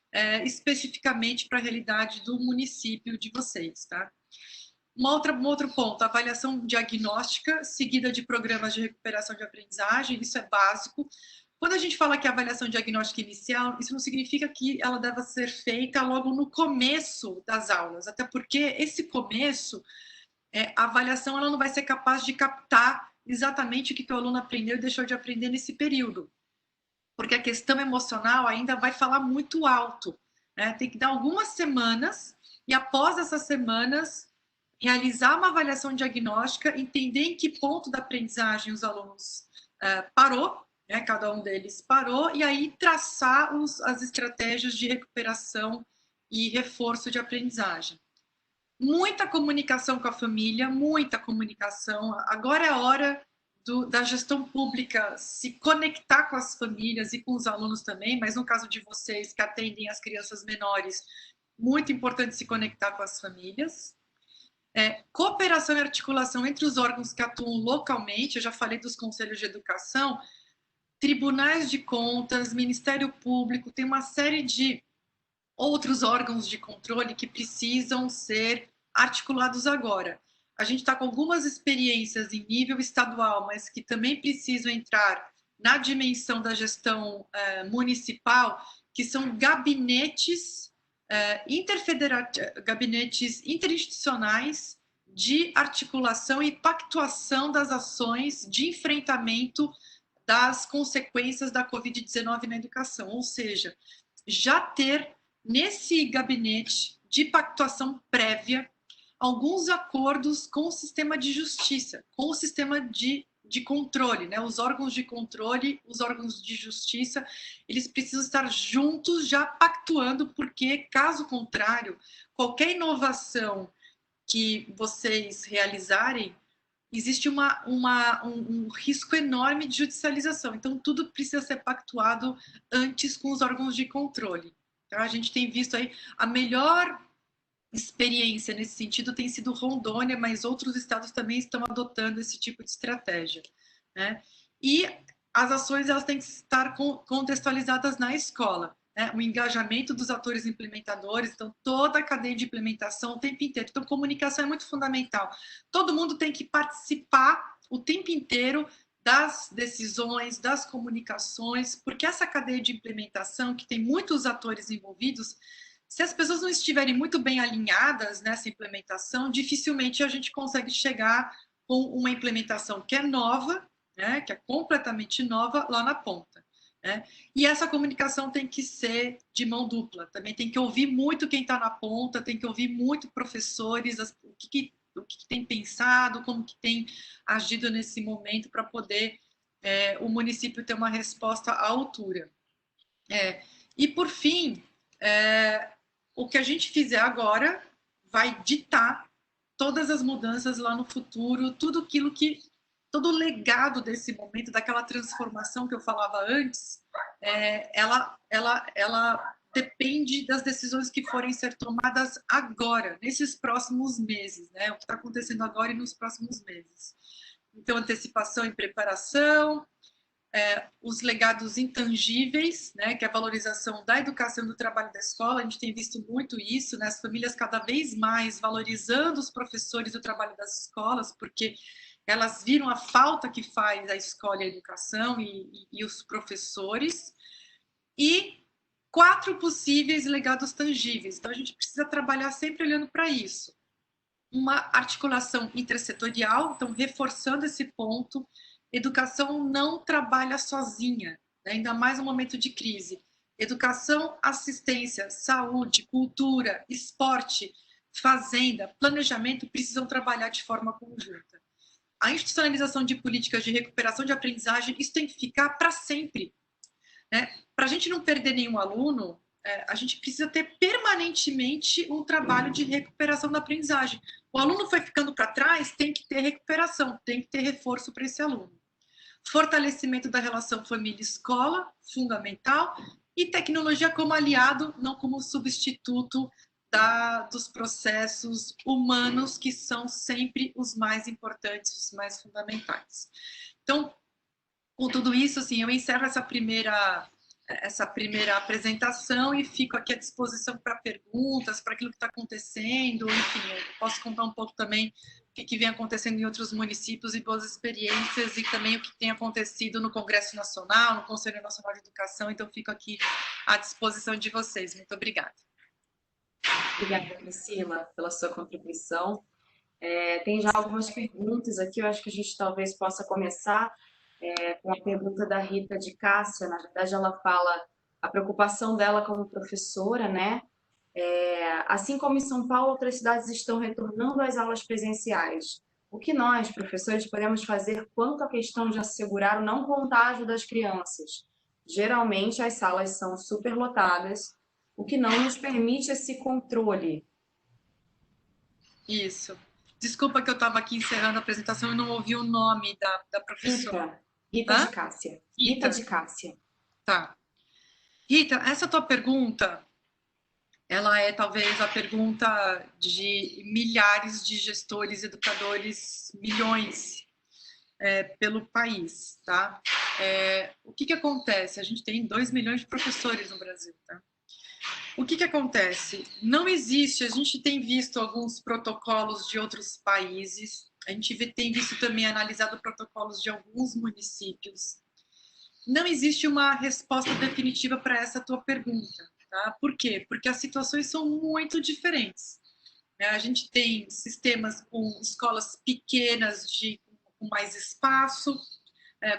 especificamente para a realidade do município de vocês. Tá? Um outro ponto, avaliação diagnóstica, seguida de programas de recuperação de aprendizagem, isso é básico. Quando a gente fala que a avaliação diagnóstica inicial, isso não significa que ela deva ser feita logo no começo das aulas, até porque esse começo, a avaliação ela não vai ser capaz de captar exatamente o que o aluno aprendeu e deixou de aprender nesse período, porque a questão emocional ainda vai falar muito alto, né? Tem que dar algumas semanas e após essas semanas realizar uma avaliação diagnóstica, entender em que ponto da aprendizagem os alunos parou, né? Cada um deles parou, e aí traçar as estratégias de recuperação e reforço de aprendizagem. Muita comunicação com a família, muita comunicação. Agora é a hora da gestão pública se conectar com as famílias e com os alunos também, mas no caso de vocês que atendem as crianças menores, muito importante se conectar com as famílias. Cooperação e articulação entre os órgãos que atuam localmente, eu já falei dos conselhos de educação, tribunais de contas, Ministério Público, tem uma série de outros órgãos de controle que precisam ser articulados agora. A gente está com algumas experiências em nível estadual, mas que também precisam entrar na dimensão da gestão municipal, que são gabinetes gabinetes interinstitucionais de articulação e pactuação das ações de enfrentamento das consequências da Covid-19 na educação, ou seja, já ter nesse gabinete de pactuação prévia alguns acordos com o sistema de justiça, com o sistema de controle, né? Os órgãos de controle, os órgãos de justiça, eles precisam estar juntos já pactuando, porque, caso contrário, qualquer inovação que vocês realizarem, existe um risco enorme de judicialização. Então, tudo precisa ser pactuado antes com os órgãos de controle. Então, a gente tem visto aí a melhor experiência nesse sentido tem sido Rondônia, mas outros estados também estão adotando esse tipo de estratégia, né? E as ações elas têm que estar contextualizadas na escola, né? O engajamento dos atores implementadores, então toda a cadeia de implementação o tempo inteiro. Então, comunicação é muito fundamental. Todo mundo tem que participar o tempo inteiro das decisões, das comunicações, porque essa cadeia de implementação, que tem muitos atores envolvidos, se as pessoas não estiverem muito bem alinhadas nessa implementação, dificilmente a gente consegue chegar com uma implementação que é nova, né, que é completamente nova lá na ponta, né? E essa comunicação tem que ser de mão dupla, também tem que ouvir muito quem está na ponta, tem que ouvir muito professores, o que tem pensado, como que tem agido nesse momento para poder o município ter uma resposta à altura. E, por fim, o que a gente fizer agora vai ditar todas as mudanças lá no futuro, todo o legado desse momento, daquela transformação que eu falava antes, ela depende das decisões que forem ser tomadas agora, nesses próximos meses, né? O que está acontecendo agora e nos próximos meses. Então, antecipação e preparação, os legados intangíveis, né, que é a valorização da educação e do trabalho da escola. A gente tem visto muito isso, né, as famílias cada vez mais valorizando os professores e o trabalho das escolas, porque elas viram a falta que faz a escola e a educação e os professores. E 4 possíveis legados tangíveis. Então, a gente precisa trabalhar sempre olhando para isso. Uma articulação intersetorial, então, reforçando esse ponto. Educação não trabalha sozinha, né? Ainda mais no momento de crise. Educação, assistência, saúde, cultura, esporte, fazenda, planejamento precisam trabalhar de forma conjunta. A institucionalização de políticas de recuperação de aprendizagem, isso tem que ficar para sempre, né? Para a gente não perder nenhum aluno, a gente precisa ter permanentemente um trabalho de recuperação da aprendizagem. O aluno foi ficando para trás, tem que ter recuperação, tem que ter reforço para esse aluno. Fortalecimento da relação família-escola, fundamental, e tecnologia como aliado, não como substituto dos processos humanos, que são sempre os mais importantes, os mais fundamentais. Então, com tudo isso, assim, eu encerro essa primeira apresentação e fico aqui à disposição para perguntas, para aquilo que está acontecendo, enfim, eu posso contar um pouco também o que vem acontecendo em outros municípios e boas experiências, e também o que tem acontecido no Congresso Nacional, no Conselho Nacional de Educação, então fico aqui à disposição de vocês. Muito obrigada. Obrigada, Priscila, pela sua contribuição. Tem já algumas perguntas aqui, eu acho que a gente talvez possa começar com a pergunta da Rita de Cássia. Na verdade, ela fala a preocupação dela como professora, né? Assim como em São Paulo, outras cidades estão retornando às aulas presenciais. O que nós, professores, podemos fazer quanto à questão de assegurar o não contágio das crianças? Geralmente, as salas são superlotadas, o que não nos permite esse controle. Isso. Desculpa que eu estava aqui encerrando a apresentação e não ouvi o nome da professora. Rita Hã? de Cássia. Rita de Cássia. Tá. Rita, essa tua pergunta, ela é talvez a pergunta de milhares de gestores, educadores, milhões pelo país, tá? O que acontece? A gente tem 2 milhões de professores no Brasil, tá? O que acontece? Não existe, a gente tem visto alguns protocolos de outros países, a gente tem visto também analisado protocolos de alguns municípios. Não existe uma resposta definitiva para essa tua pergunta, tá? Por quê? Porque as situações são muito diferentes. A gente tem sistemas com escolas pequenas, com mais espaço,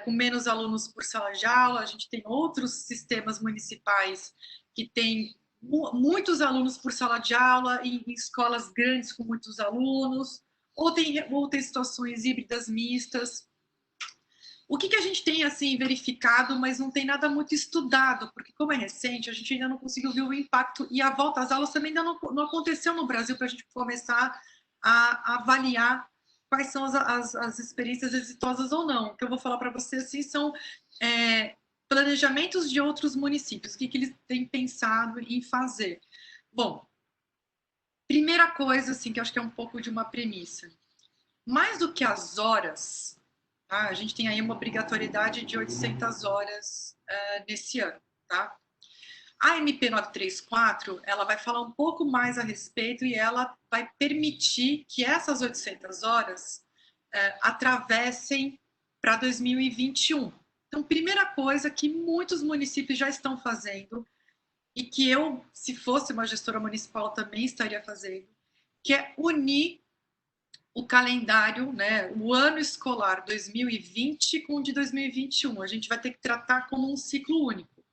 com menos alunos por sala de aula, a gente tem outros sistemas municipais que têm muitos alunos por sala de aula em escolas grandes com muitos alunos, ou tem situações híbridas mistas. O que a gente tem assim verificado, mas não tem nada muito estudado, porque como é recente, a gente ainda não conseguiu ver o impacto e a volta às aulas também ainda não aconteceu no Brasil para a gente começar a avaliar quais são as experiências exitosas ou não. O que eu vou falar para você assim são planejamentos de outros municípios, o que eles têm pensado em fazer. Bom, primeira coisa assim que eu acho que é um pouco de uma premissa, mais do que as horas, tá? A gente tem aí uma obrigatoriedade de 800 horas nesse ano, tá? A MP 934, ela vai falar um pouco mais a respeito e ela vai permitir que essas 800 horas atravessem para 2021. Então, primeira coisa que muitos municípios já estão fazendo e que eu, se fosse uma gestora municipal, também estaria fazendo, que é unir o calendário, né, o ano escolar 2020 com o de 2021. A gente vai ter que tratar como um ciclo único.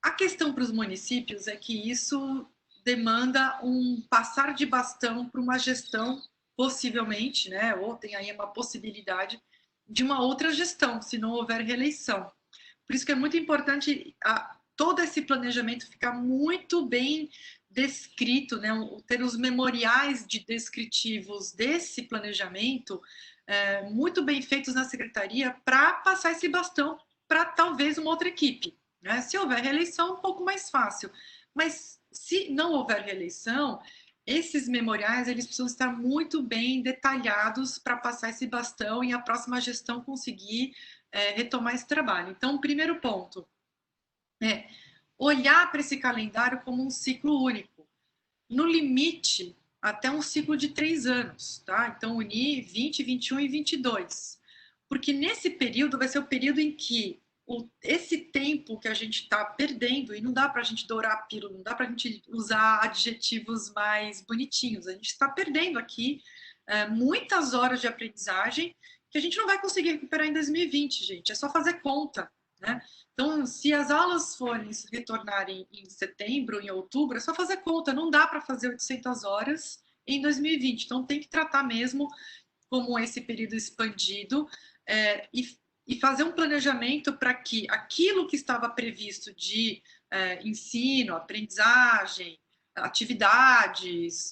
A questão para os municípios é que isso demanda um passar de bastão para uma gestão, possivelmente, né, ou tem aí uma possibilidade de uma outra gestão, se não houver reeleição. Por isso que é muito importante todo esse planejamento ficar muito bem descrito, né? Ter os memoriais descritivos desse planejamento muito bem feitos na secretaria para passar esse bastão para talvez uma outra equipe. Né? Se houver reeleição, um pouco mais fácil. Mas se não houver reeleição, esses memoriais eles precisam estar muito bem detalhados para passar esse bastão e a próxima gestão conseguir retomar esse trabalho. Então, o primeiro ponto é olhar para esse calendário como um ciclo único. No limite, até um ciclo de 3 anos, tá? Então, unir 20, 21 e 22. Porque nesse período vai ser o período em que esse tempo que a gente está perdendo, e não dá para a gente dourar a pílula, não dá para a gente usar adjetivos mais bonitinhos, a gente está perdendo aqui muitas horas de aprendizagem que a gente não vai conseguir recuperar em 2020, gente, é só fazer conta, né? Então, se as aulas retornarem em setembro, em outubro, é só fazer conta, não dá para fazer 800 horas em 2020, então tem que tratar mesmo como esse período expandido e fazer um planejamento para que aquilo que estava previsto de ensino, aprendizagem, atividades,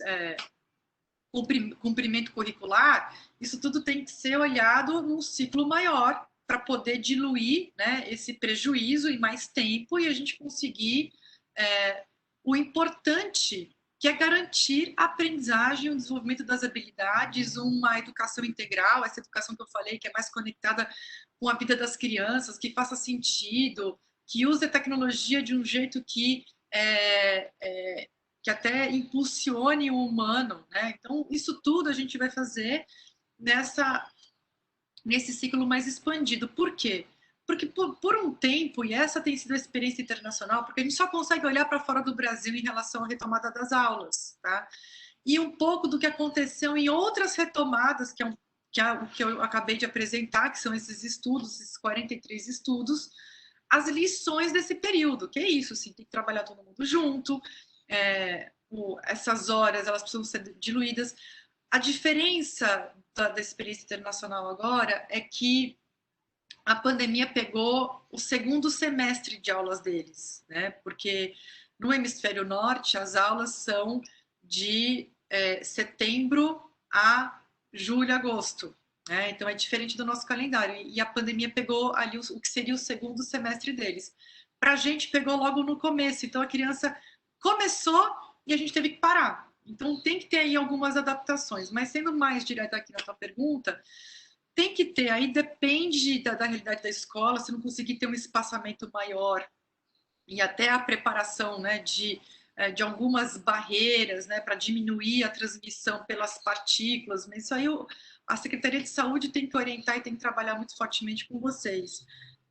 cumprimento curricular, isso tudo tem que ser olhado num ciclo maior para poder diluir, né, esse prejuízo em mais tempo e a gente conseguir o importante, que é garantir a aprendizagem, o desenvolvimento das habilidades, uma educação integral, essa educação que eu falei, que é mais conectada com a vida das crianças, que faça sentido, que use a tecnologia de um jeito que até impulsione o humano, né? Então, isso tudo a gente vai fazer nesse ciclo mais expandido. Por quê? Porque por um tempo, e essa tem sido a experiência internacional, porque a gente só consegue olhar para fora do Brasil em relação à retomada das aulas, tá? E um pouco do que aconteceu em outras retomadas, que é o que eu acabei de apresentar, que são esses estudos, esses 43 estudos, as lições desse período, que é isso, assim, tem que trabalhar todo mundo junto, essas horas, elas precisam ser diluídas. A diferença da experiência internacional agora é que a pandemia pegou o segundo semestre de aulas deles, né? Porque no hemisfério norte as aulas são de setembro a julho, agosto. Né? Então, é diferente do nosso calendário. E a pandemia pegou ali o que seria o segundo semestre deles. Para a gente, pegou logo no começo. Então, a criança começou e a gente teve que parar. Então, tem que ter aí algumas adaptações. Mas, sendo mais direta aqui na tua pergunta, tem que ter, aí depende da realidade da escola, se não conseguir ter um espaçamento maior e até a preparação, né, de algumas barreiras, né, para diminuir a transmissão pelas partículas, mas isso aí a Secretaria de Saúde tem que orientar e tem que trabalhar muito fortemente com vocês.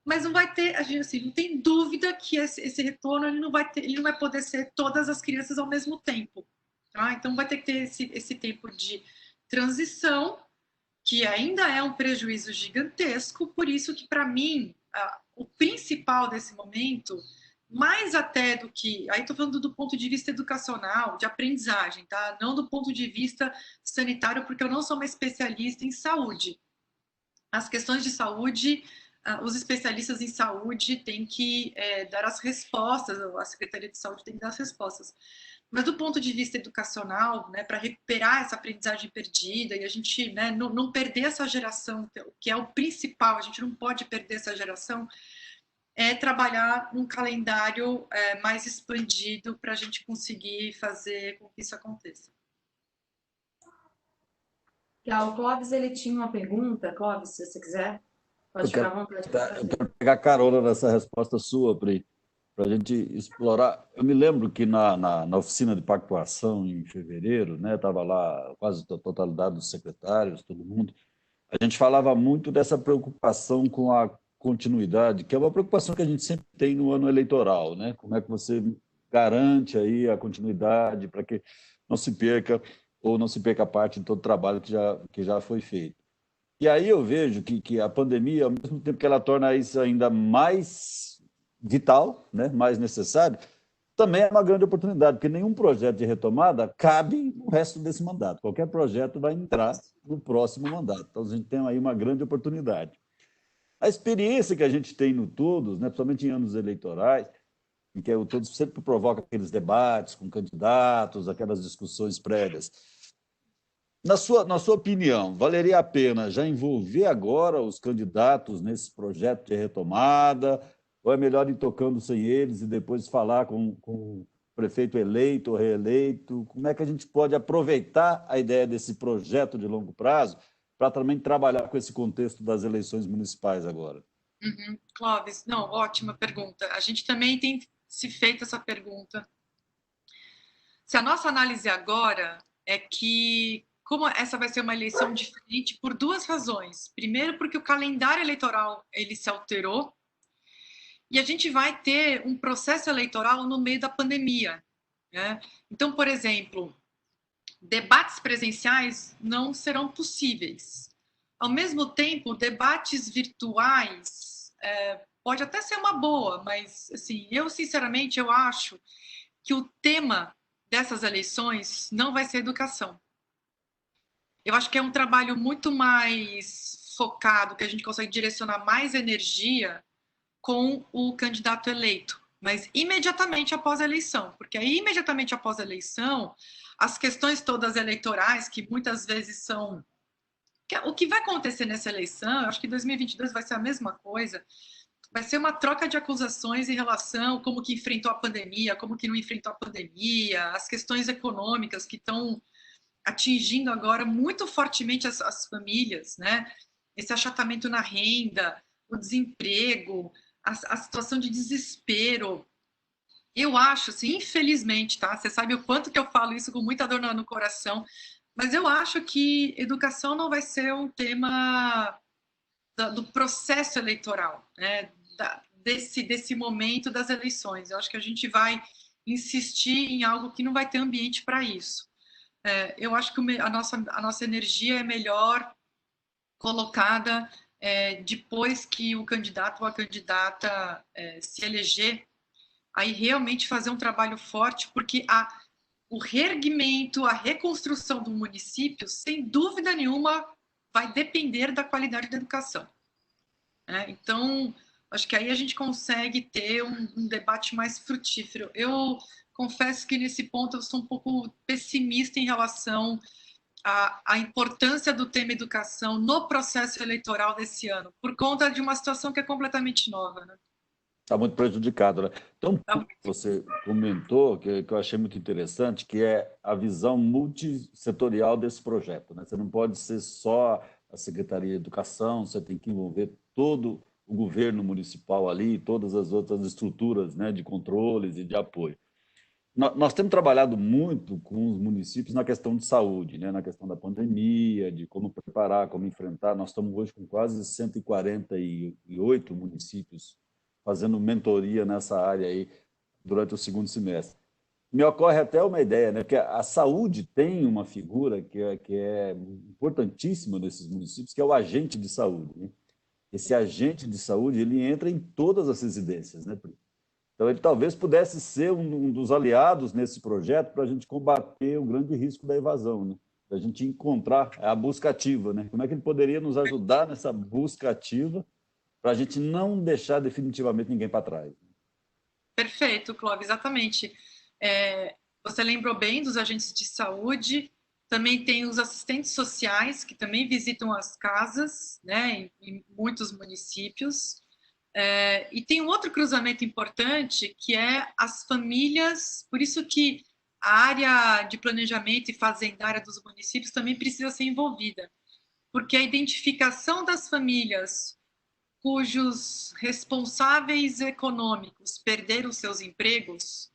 Mas não vai ter, assim, não tem dúvida que esse retorno ele não vai poder ser todas as crianças ao mesmo tempo. Tá? Então vai ter que ter esse tempo de transição, que ainda é um prejuízo gigantesco, por isso que, para mim, o principal desse momento, mais até do que... Aí estou falando do ponto de vista educacional, de aprendizagem, tá? Não do ponto de vista sanitário, porque eu não sou uma especialista em saúde. As questões de saúde, os especialistas em saúde têm que dar as respostas, a Secretaria de Saúde tem que dar as respostas. Mas do ponto de vista educacional, né, para recuperar essa aprendizagem perdida e a gente, né, não perder essa geração, que é o principal, a gente não pode perder essa geração, é trabalhar num calendário mais expandido para a gente conseguir fazer com que isso aconteça. O Clóvis, ele tinha uma pergunta. Clóvis, se você quiser, pode ficar à vontade. Eu quero pegar carona nessa resposta sua, Pri, para a gente explorar. Eu me lembro que na oficina de pactuação, em fevereiro, né, estava lá quase a totalidade dos secretários, todo mundo, a gente falava muito dessa preocupação com a continuidade, que é uma preocupação que a gente sempre tem no ano eleitoral, né? Como é que você garante aí a continuidade para que não se perca ou não se perca parte de todo o trabalho que já foi feito. E aí eu vejo que a pandemia, ao mesmo tempo que ela torna isso ainda mais vital, né, mais necessário, também é uma grande oportunidade, porque nenhum projeto de retomada cabe no resto desse mandato. Qualquer projeto vai entrar no próximo mandato. Então, a gente tem aí uma grande oportunidade. A experiência que a gente tem no Todos, né, principalmente em anos eleitorais, em que o Todos sempre provoca aqueles debates com candidatos, aquelas discussões prévias. Na sua opinião, valeria a pena já envolver agora os candidatos nesse projeto de retomada, ou é melhor ir tocando sem eles e depois falar com o prefeito eleito ou reeleito? Como é que a gente pode aproveitar a ideia desse projeto de longo prazo para também trabalhar com esse contexto das eleições municipais agora? Clóvis, não, ótima pergunta. A gente também tem se feito essa pergunta. Se a nossa análise agora é que, como essa vai ser uma eleição diferente por duas razões. Primeiro, porque o calendário eleitoral ele se alterou e a gente vai ter um processo eleitoral no meio da pandemia. Né? Então, por exemplo, debates presenciais não serão possíveis. Ao mesmo tempo, debates virtuais pode até ser uma boa, mas assim, eu sinceramente eu acho que o tema dessas eleições não vai ser educação. Eu acho que é um trabalho muito mais focado, que a gente consegue direcionar mais energia com o candidato eleito, mas imediatamente após a eleição, porque aí imediatamente após a eleição, as questões todas eleitorais, que muitas vezes são... O que vai acontecer nessa eleição, eu acho que 2022 vai ser a mesma coisa, vai ser uma troca de acusações em relação a como que enfrentou a pandemia, como que não enfrentou a pandemia, as questões econômicas que estão atingindo agora muito fortemente as famílias, né? Esse achatamento na renda, o desemprego, a situação de desespero. Eu acho, assim, infelizmente, tá? Você sabe o quanto que eu falo isso com muita dor no coração, mas eu acho que educação não vai ser um tema do processo eleitoral, né? Desse momento das eleições. Eu acho que a gente vai insistir em algo que não vai ter ambiente para isso. Eu acho que a nossa energia é melhor colocada depois que o candidato ou a candidata se eleger, aí realmente fazer um trabalho forte, porque o reerguimento, a reconstrução do município, sem dúvida nenhuma, vai depender da qualidade da educação. Então, acho que aí a gente consegue ter um debate mais frutífero. Eu confesso que nesse ponto eu sou um pouco pessimista em relação a importância do tema educação no processo eleitoral desse ano, por conta de uma situação que é completamente nova, né? Está muito prejudicado, né? Então, Tá. você comentou, que eu achei muito interessante, que é a visão multissetorial desse projeto, né? Você não pode ser só a Secretaria de Educação, você tem que envolver todo o governo municipal ali, todas as outras estruturas, né, de controles e de apoio. Nós temos trabalhado muito com os municípios na questão de saúde, né? Na questão da pandemia, de como preparar, como enfrentar. Nós estamos hoje com quase 148 municípios fazendo mentoria nessa área aí durante o segundo semestre. Me ocorre até uma ideia, né? Que a saúde tem uma figura que é importantíssima nesses municípios, que é o agente de saúde, né? Esse agente de saúde, ele entra em todas as residências, né? Então, ele talvez pudesse ser um dos aliados nesse projeto para a gente combater o grande risco da evasão, né? Para a gente encontrar a busca ativa, né? Como é que ele poderia nos ajudar nessa busca ativa para a gente não deixar definitivamente ninguém para trás? Perfeito, Clóvis, exatamente. Você lembrou bem dos agentes de saúde, também tem os assistentes sociais, que também visitam as casas, né, em muitos municípios. E tem um outro cruzamento importante, que é as famílias, por isso que a área de planejamento e fazendária dos municípios também precisa ser envolvida, porque a identificação das famílias cujos responsáveis econômicos perderam seus empregos,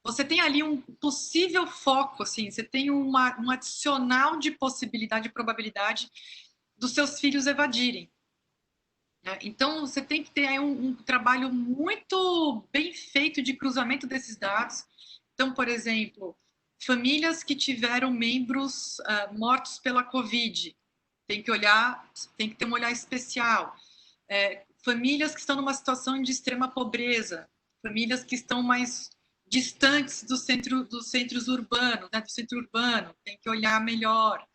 você tem ali um possível foco, assim, você tem um adicional de possibilidade e probabilidade dos seus filhos evadirem. Então, você tem que ter aí um trabalho muito bem feito de cruzamento desses dados. Então, por exemplo, famílias que tiveram membros mortos pela Covid, tem que ter um olhar especial. Famílias que estão numa situação de extrema pobreza, famílias que estão mais distantes dos centros urbanos, né, do centro urbano, tem que olhar melhor.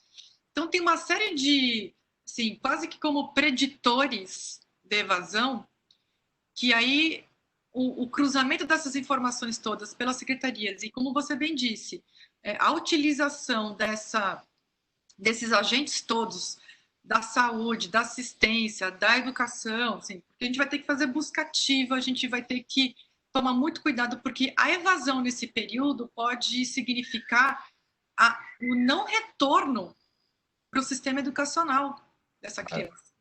Então, tem uma série de, assim, quase que como preditores de evasão, que aí o cruzamento dessas informações todas pelas secretarias, e como você bem disse, a utilização desses agentes todos, da saúde, da assistência, da educação, assim, porque a gente vai ter que fazer busca ativa, a gente vai ter que tomar muito cuidado, porque a evasão nesse período pode significar o não retorno para o sistema educacional dessa criança.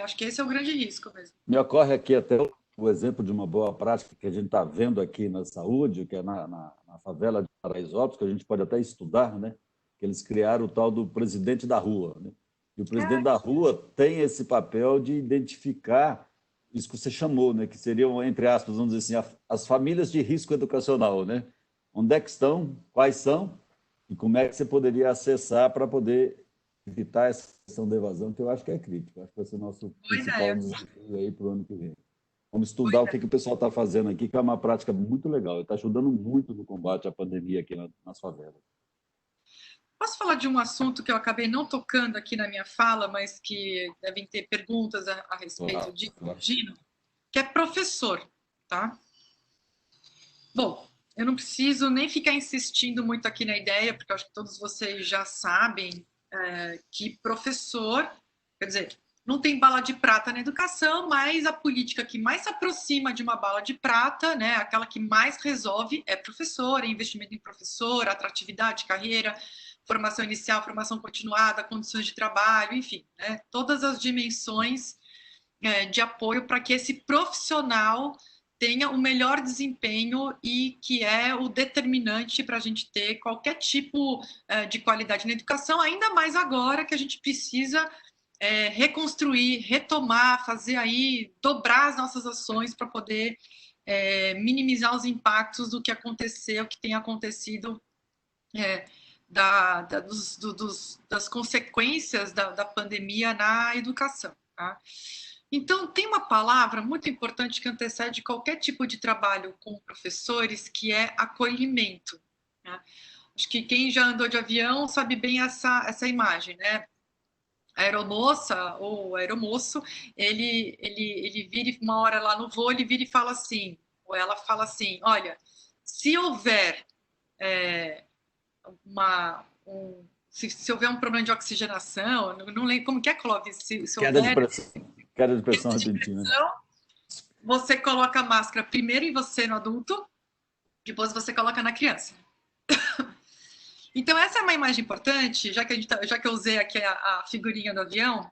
Acho que esse é o grande risco mesmo. Me ocorre aqui até o exemplo de uma boa prática que a gente está vendo aqui na saúde, que é na favela de Paraisópolis, que a gente pode até estudar, né? Que eles criaram o tal do presidente da rua, né? E o presidente da rua tem esse papel de identificar isso que você chamou, né? Que seriam, entre aspas, vamos dizer assim, as famílias de risco educacional, né? Onde é que estão, quais são e como é que você poderia acessar para poder evitar essa questão da evasão, que eu acho que é crítica. Acho que vai ser o nosso principal desafio aí para o ano que vem. Vamos estudar o que o pessoal está fazendo aqui, que é uma prática muito legal. Está ajudando muito no combate à pandemia aqui nas favelas. Posso falar de um assunto que eu acabei não tocando aqui na minha fala, mas que devem ter perguntas a respeito disso, imagino, que é professor, tá? Bom, eu não preciso nem ficar insistindo muito aqui na ideia, porque eu acho que todos vocês já sabem que professor, quer dizer, não tem bala de prata na educação, mas a política que mais se aproxima de uma bala de prata, né, aquela que mais resolve é professor, é investimento em professor, atratividade, carreira, formação inicial, formação continuada, condições de trabalho, enfim, né, todas as dimensões de apoio para que esse profissional tenha o melhor desempenho e que é o determinante para a gente ter qualquer tipo de qualidade na educação, ainda mais agora que a gente precisa reconstruir, retomar, fazer aí, dobrar as nossas ações para poder minimizar os impactos do que aconteceu, que tem acontecido das consequências da pandemia na educação, tá? Então, tem uma palavra muito importante que antecede qualquer tipo de trabalho com professores, que é acolhimento, né? Acho que quem já andou de avião sabe bem essa imagem, né? A aeromoça ou aeromoço, ele vira uma hora lá no voo, ele vira e fala assim, ou ela fala assim, olha, se houver se houver um problema de oxigenação, não lembro como que é, Clóvis, se Queda de houver pressão. Queda de pressão repentina. você coloca a máscara primeiro em você, no adulto, depois você coloca na criança. Então, essa é uma imagem importante, já que eu usei aqui a figurinha do avião,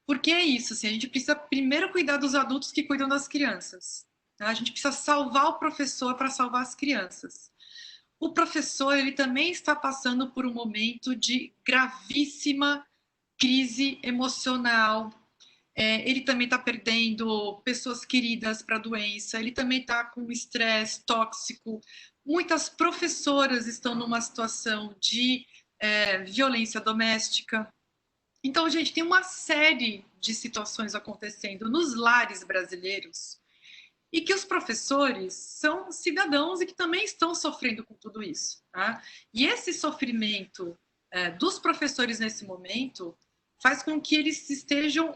porque é isso, assim, a gente precisa primeiro cuidar dos adultos que cuidam das crianças. Tá? A gente precisa salvar o professor para salvar as crianças. O professor, ele também está passando por um momento de gravíssima crise emocional. Ele também está perdendo pessoas queridas para a doença, ele também está com estresse tóxico. Muitas professoras estão numa situação de violência doméstica. Então, gente, tem uma série de situações acontecendo nos lares brasileiros e que os professores são cidadãos e que também estão sofrendo com tudo isso. Tá? E esse sofrimento dos professores nesse momento faz com que eles estejam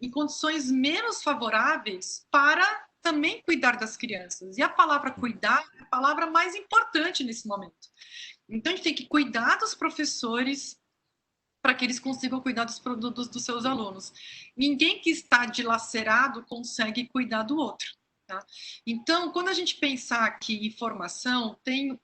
em condições menos favoráveis para também cuidar das crianças. E a palavra cuidar é a palavra mais importante nesse momento. Então, a gente tem que cuidar dos professores para que eles consigam cuidar dos seus alunos. Ninguém que está dilacerado consegue cuidar do outro. Tá? Então, quando a gente pensar aqui em formação, tem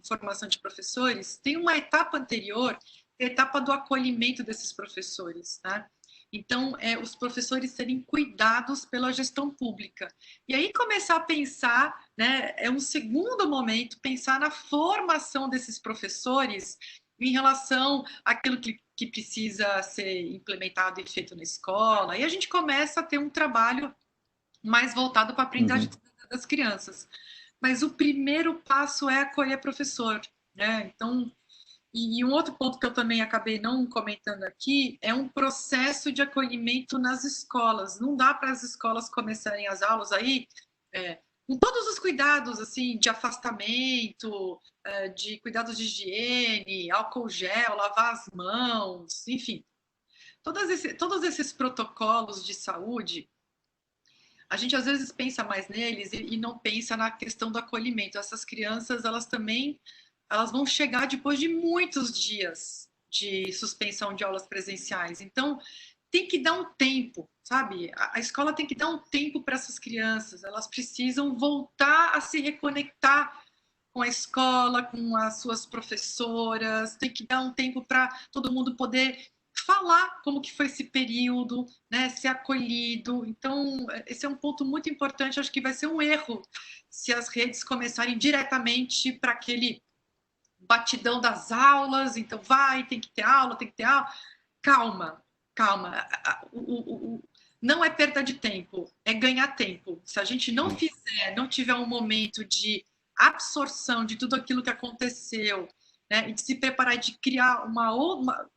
formação de professores, tem uma etapa anterior, a etapa do acolhimento desses professores. Tá? Então, os professores serem cuidados pela gestão pública. E aí começar a pensar, né, é um segundo momento, pensar na formação desses professores em relação àquilo que precisa ser implementado e feito na escola, e a gente começa a ter um trabalho mais voltado para a aprendizagem das crianças. Mas o primeiro passo é acolher professor, né? Então, e um outro ponto que eu também acabei não comentando aqui é um processo de acolhimento nas escolas. Não dá para as escolas começarem as aulas aí com todos os cuidados, assim, de afastamento, de cuidados de higiene, álcool gel, lavar as mãos, enfim. Todos esses protocolos de saúde, a gente às vezes pensa mais neles e não pensa na questão do acolhimento. Essas crianças, elas vão chegar depois de muitos dias de suspensão de aulas presenciais. Então, tem que dar um tempo, sabe? A escola tem que dar um tempo para essas crianças. Elas precisam voltar a se reconectar com a escola, com as suas professoras. Tem que dar um tempo para todo mundo poder falar como que foi esse período, né? Ser acolhido. Então, esse é um ponto muito importante. Acho que vai ser um erro se as redes começarem diretamente para aquele batidão das aulas. Então, tem que ter aula, tem que ter aula. Calma. Não é perda de tempo, é ganhar tempo. Se a gente não tiver um momento de absorção de tudo aquilo que aconteceu, né, e de se preparar, de criar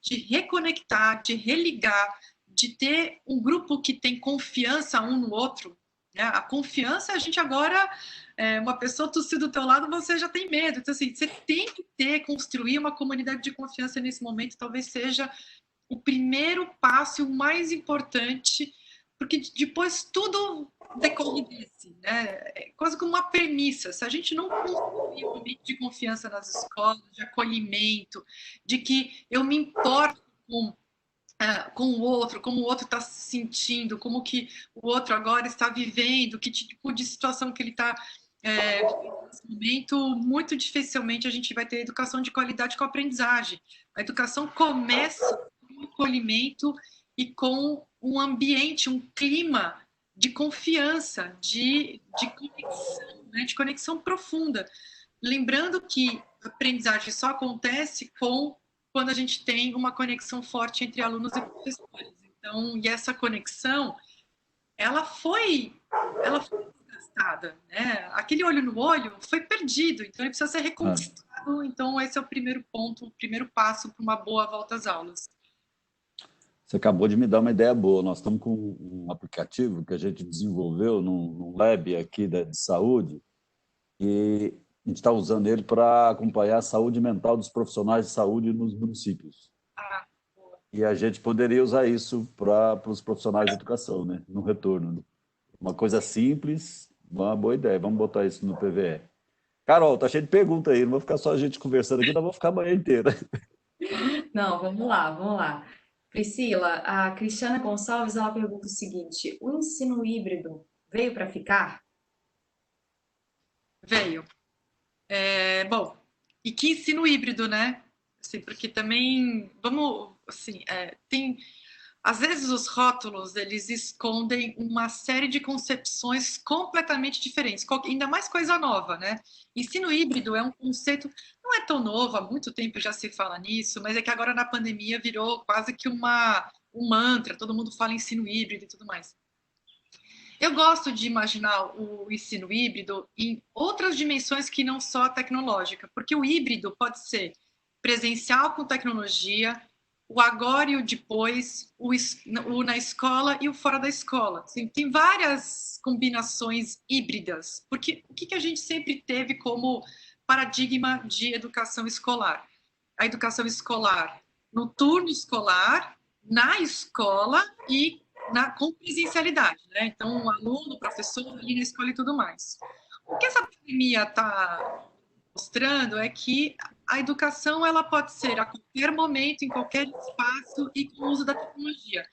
de reconectar, de religar, de ter um grupo que tem confiança um no outro, né? A confiança, a gente agora, uma pessoa tossir do teu lado, você já tem medo. Então, assim, você tem que construir uma comunidade de confiança nesse momento, talvez seja o primeiro passo e o mais importante, porque depois tudo decorre desse, né? É quase como uma premissa. Se a gente não construir um ambiente de confiança nas escolas, de acolhimento, de que eu me importo com o outro, como o outro está se sentindo, como que o outro agora está vivendo, que tipo de situação que ele está nesse momento, muito dificilmente a gente vai ter educação de qualidade com aprendizagem. A educação começa acolhimento e com um ambiente, um clima de confiança, de conexão, né? De conexão profunda. Lembrando que a aprendizagem só acontece quando a gente tem uma conexão forte entre alunos e professores. Então, e essa conexão, ela foi desgastada, né? Aquele olho no olho foi perdido, então ele precisa ser reconquistado. Então, esse é o primeiro ponto, o primeiro passo para uma boa volta às aulas. Você acabou de me dar uma ideia boa. Nós estamos com um aplicativo que a gente desenvolveu num lab aqui de saúde e a gente está usando ele para acompanhar a saúde mental dos profissionais de saúde nos municípios. E a gente poderia usar isso para os profissionais de educação, né? No retorno. Né? Uma coisa simples, uma boa ideia. Vamos botar isso no PVE. Carol, tá cheio de pergunta aí. Não vou ficar só a gente conversando aqui, não vou ficar a manhã inteira. Não, vamos lá, vamos lá. Priscila, a Cristiana Gonçalves, ela pergunta o seguinte: o ensino híbrido veio para ficar? Veio. Bom, e que ensino híbrido, né? Assim, porque também, vamos, assim, tem, às vezes os rótulos, eles escondem uma série de concepções completamente diferentes, ainda mais coisa nova, né? Ensino híbrido é um conceito, não é tão novo, há muito tempo já se fala nisso, mas é que agora na pandemia virou quase que um mantra, todo mundo fala ensino híbrido e tudo mais. Eu gosto de imaginar o ensino híbrido em outras dimensões que não só a tecnológica, porque o híbrido pode ser presencial com tecnologia, o agora e o depois, o na escola e o fora da escola. Assim, tem várias combinações híbridas, porque o que a gente sempre teve como paradigma de educação escolar? A educação escolar no turno escolar, na escola e com presencialidade, né? Então, o aluno, o professor ali na escola e tudo mais. O que essa pandemia está mostrando é que a educação ela pode ser a qualquer momento, em qualquer espaço e com o uso da tecnologia.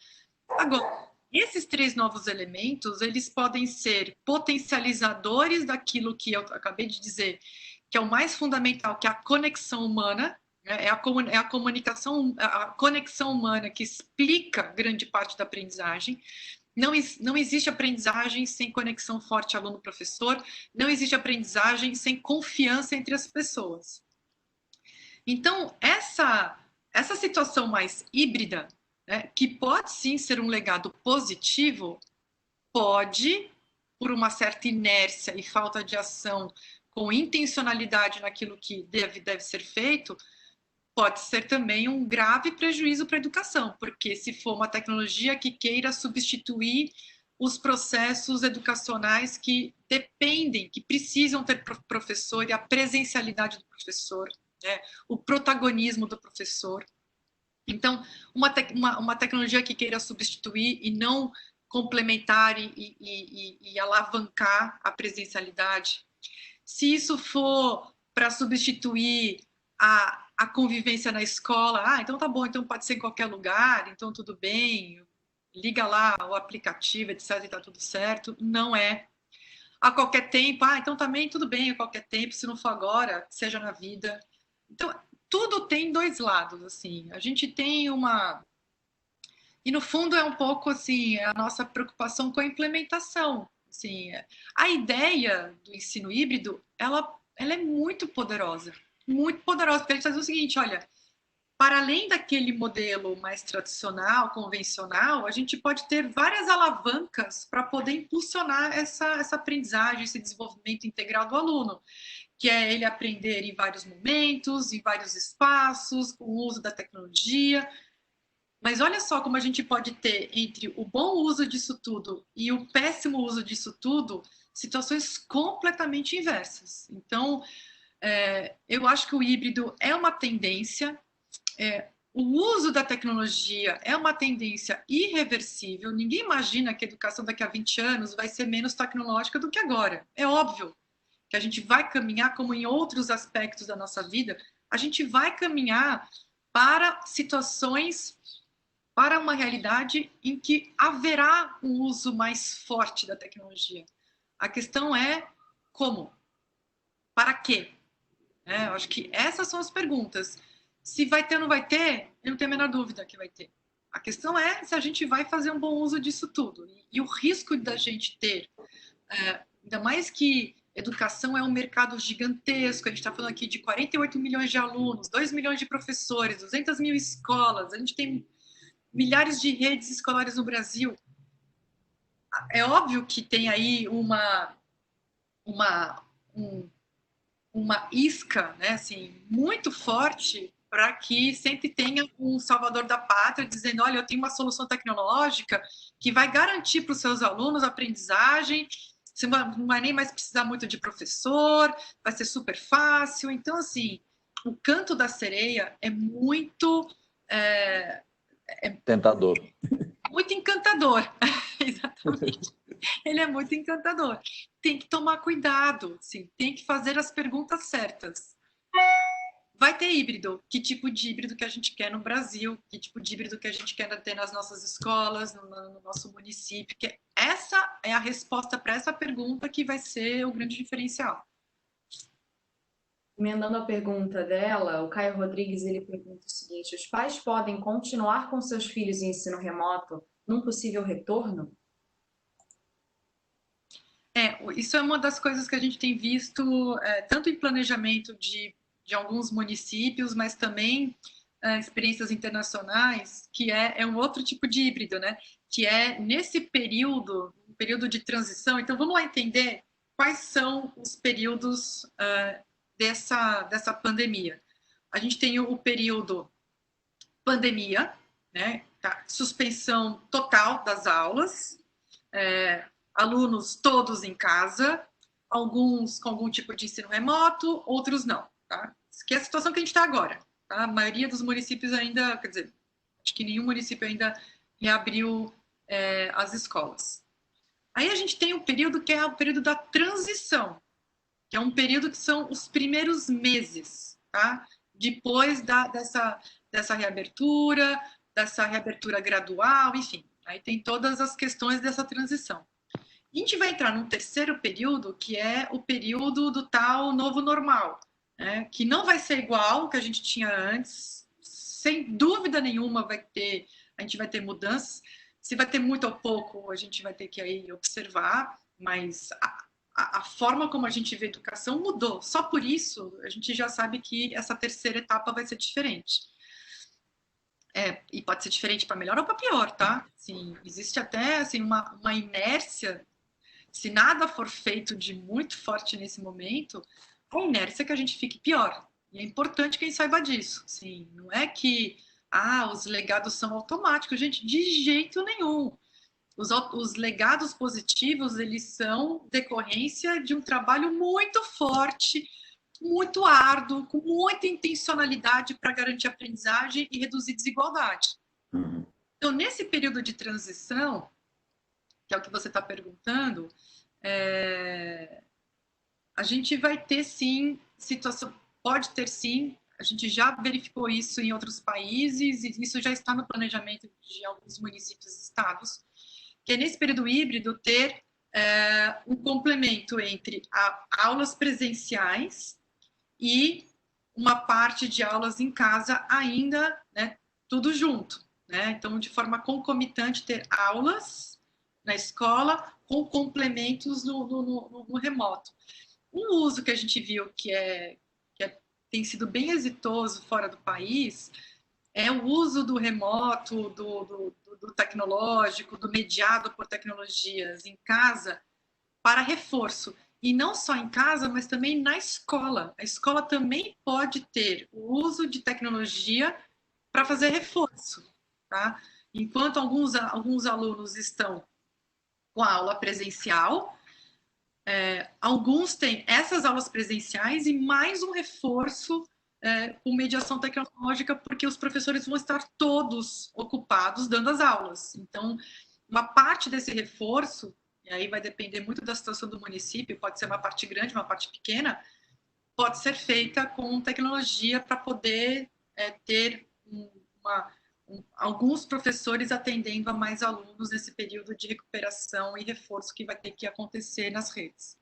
Agora, esses três novos elementos, eles podem ser potencializadores daquilo que eu acabei de dizer, que é o mais fundamental, que é a conexão humana, né? É a comunicação, a conexão humana que explica grande parte da aprendizagem. Não existe aprendizagem sem conexão forte aluno-professor, não existe aprendizagem sem confiança entre as pessoas. Então, essa situação mais híbrida, né, que pode sim ser um legado positivo, pode, por uma certa inércia e falta de ação com intencionalidade naquilo que deve ser feito, pode ser também um grave prejuízo para a educação, porque se for uma tecnologia que queira substituir os processos educacionais que dependem, que precisam ter professor e a presencialidade do professor, né, o protagonismo do professor. Então, uma tecnologia que queira substituir e não complementar e alavancar a presencialidade. Se isso for para substituir a convivência na escola, então tá bom, então pode ser em qualquer lugar, então tudo bem, liga lá o aplicativo, etc, e tá tudo certo. Não é. A qualquer tempo, então também tudo bem a qualquer tempo, se não for agora, seja na vida. Então, tudo tem dois lados, assim. A gente tem uma... E, no fundo, é um pouco, assim, a nossa preocupação com a implementação. Assim, a ideia do ensino híbrido, ela é muito poderosa, porque ele está dizendo o seguinte, olha, para além daquele modelo mais tradicional, convencional, a gente pode ter várias alavancas para poder impulsionar essa aprendizagem, esse desenvolvimento integral do aluno, que é ele aprender em vários momentos, em vários espaços, com o uso da tecnologia. Mas olha só como a gente pode ter, entre o bom uso disso tudo e o péssimo uso disso tudo, situações completamente inversas. Então, eu acho que o híbrido é uma tendência, o uso da tecnologia é uma tendência irreversível. Ninguém imagina que a educação daqui a 20 anos vai ser menos tecnológica do que agora. É óbvio que a gente vai caminhar, como em outros aspectos da nossa vida, a gente vai caminhar para situações, para uma realidade em que haverá um uso mais forte da tecnologia. A questão é como? Para quê? Eu acho que essas são as perguntas. Se vai ter ou não vai ter, eu não tenho a menor dúvida que vai ter. A questão é se a gente vai fazer um bom uso disso tudo. E o risco da gente ter, ainda mais que educação é um mercado gigantesco, a gente está falando aqui de 48 milhões de alunos, 2 milhões de professores, 200 mil escolas, a gente tem milhares de redes escolares no Brasil. É óbvio que tem aí uma isca, né, assim, muito forte para que sempre tenha um salvador da pátria dizendo, olha, eu tenho uma solução tecnológica que vai garantir para os seus alunos a aprendizagem, você não vai nem mais precisar muito de professor, vai ser super fácil. Então, assim, o canto da sereia é muito... Tentador. Muito encantador, exatamente. Ele é muito encantador. Tem que tomar cuidado, sim, tem que fazer as perguntas certas. vai ter híbrido. Que tipo de híbrido que a gente quer no Brasil? Que tipo de híbrido que a gente quer ter nas nossas escolas, no nosso município? Que essa é a resposta para essa pergunta que vai ser o grande diferencial. Emendando a pergunta dela, o Caio Rodrigues ele pergunta o seguinte: os pais podem continuar com seus filhos em ensino remoto num possível retorno? Isso é uma das coisas que a gente tem visto, tanto em planejamento de alguns municípios, mas também experiências internacionais, que é um outro tipo de híbrido, né? Que é nesse período, um período de transição. Então, vamos lá entender quais são os períodos dessa pandemia. A gente tem o período pandemia, né? Tá, suspensão total das aulas, alunos todos em casa, alguns com algum tipo de ensino remoto, outros não, tá? Que é a situação que a gente está agora. Tá? A maioria dos municípios ainda, quer dizer, acho que nenhum município ainda reabriu as escolas. Aí a gente tem um período que é o período da transição, que é um período que são os primeiros meses, tá? Depois dessa reabertura gradual, enfim. Aí tem todas as questões dessa transição. A gente vai entrar num terceiro período, que é o período do tal novo normal, né? Que não vai ser igual ao que a gente tinha antes, sem dúvida nenhuma a gente vai ter mudanças. Se vai ter muito ou pouco, a gente vai ter que aí observar, mas a forma como a gente vê a educação mudou. Só por isso, a gente já sabe que essa terceira etapa vai ser diferente. E pode ser diferente para melhor ou para pior, tá? Assim, existe até assim, uma inércia. Se nada for feito de muito forte nesse momento, a inércia é que a gente fique pior. E é importante que a gente saiba disso. Assim, não é que os legados são automáticos, gente, de jeito nenhum. Os legados positivos, eles são decorrência de um trabalho muito forte, muito árduo, com muita intencionalidade para garantir aprendizagem e reduzir desigualdade. Então, nesse período de transição, que é o que você está perguntando, a gente vai ter sim situação, pode ter sim, a gente já verificou isso em outros países e isso já está no planejamento de alguns municípios e estados, que é nesse período híbrido ter um complemento entre aulas presenciais e uma parte de aulas em casa ainda, né, tudo junto, né? Então, de forma concomitante, ter aulas na escola com complementos no remoto. Um uso que a gente viu que tem sido bem exitoso fora do país é o uso do remoto, do tecnológico, do mediado por tecnologias em casa para reforço. E não só em casa, mas também na escola. A escola também pode ter o uso de tecnologia para fazer reforço, tá? Enquanto alguns alunos estão com a aula presencial, alguns têm essas aulas presenciais e mais um reforço com mediação tecnológica, porque os professores vão estar todos ocupados dando as aulas. Então, uma parte desse reforço, e aí vai depender muito da situação do município, pode ser uma parte grande, uma parte pequena, pode ser feita com tecnologia para poder ter alguns professores atendendo a mais alunos nesse período de recuperação e reforço que vai ter que acontecer nas redes.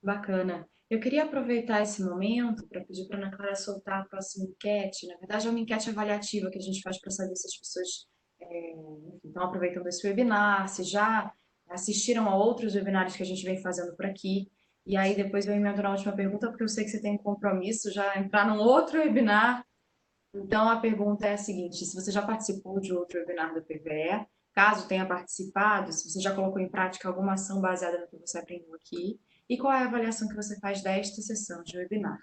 Bacana. Eu queria aproveitar esse momento para pedir para a Ana Clara soltar a próxima enquete. Na verdade, é uma enquete avaliativa que a gente faz para saber se as pessoas estão aproveitando esse webinar, se já assistiram a outros webinários que a gente vem fazendo por aqui. E aí depois eu emendo na última pergunta, porque eu sei que você tem um compromisso, já entrar num outro webinar. Então, a pergunta é a seguinte: se você já participou de outro webinar do PVE, caso tenha participado, se você já colocou em prática alguma ação baseada no que você aprendeu aqui, e qual é a avaliação que você faz desta sessão de webinar.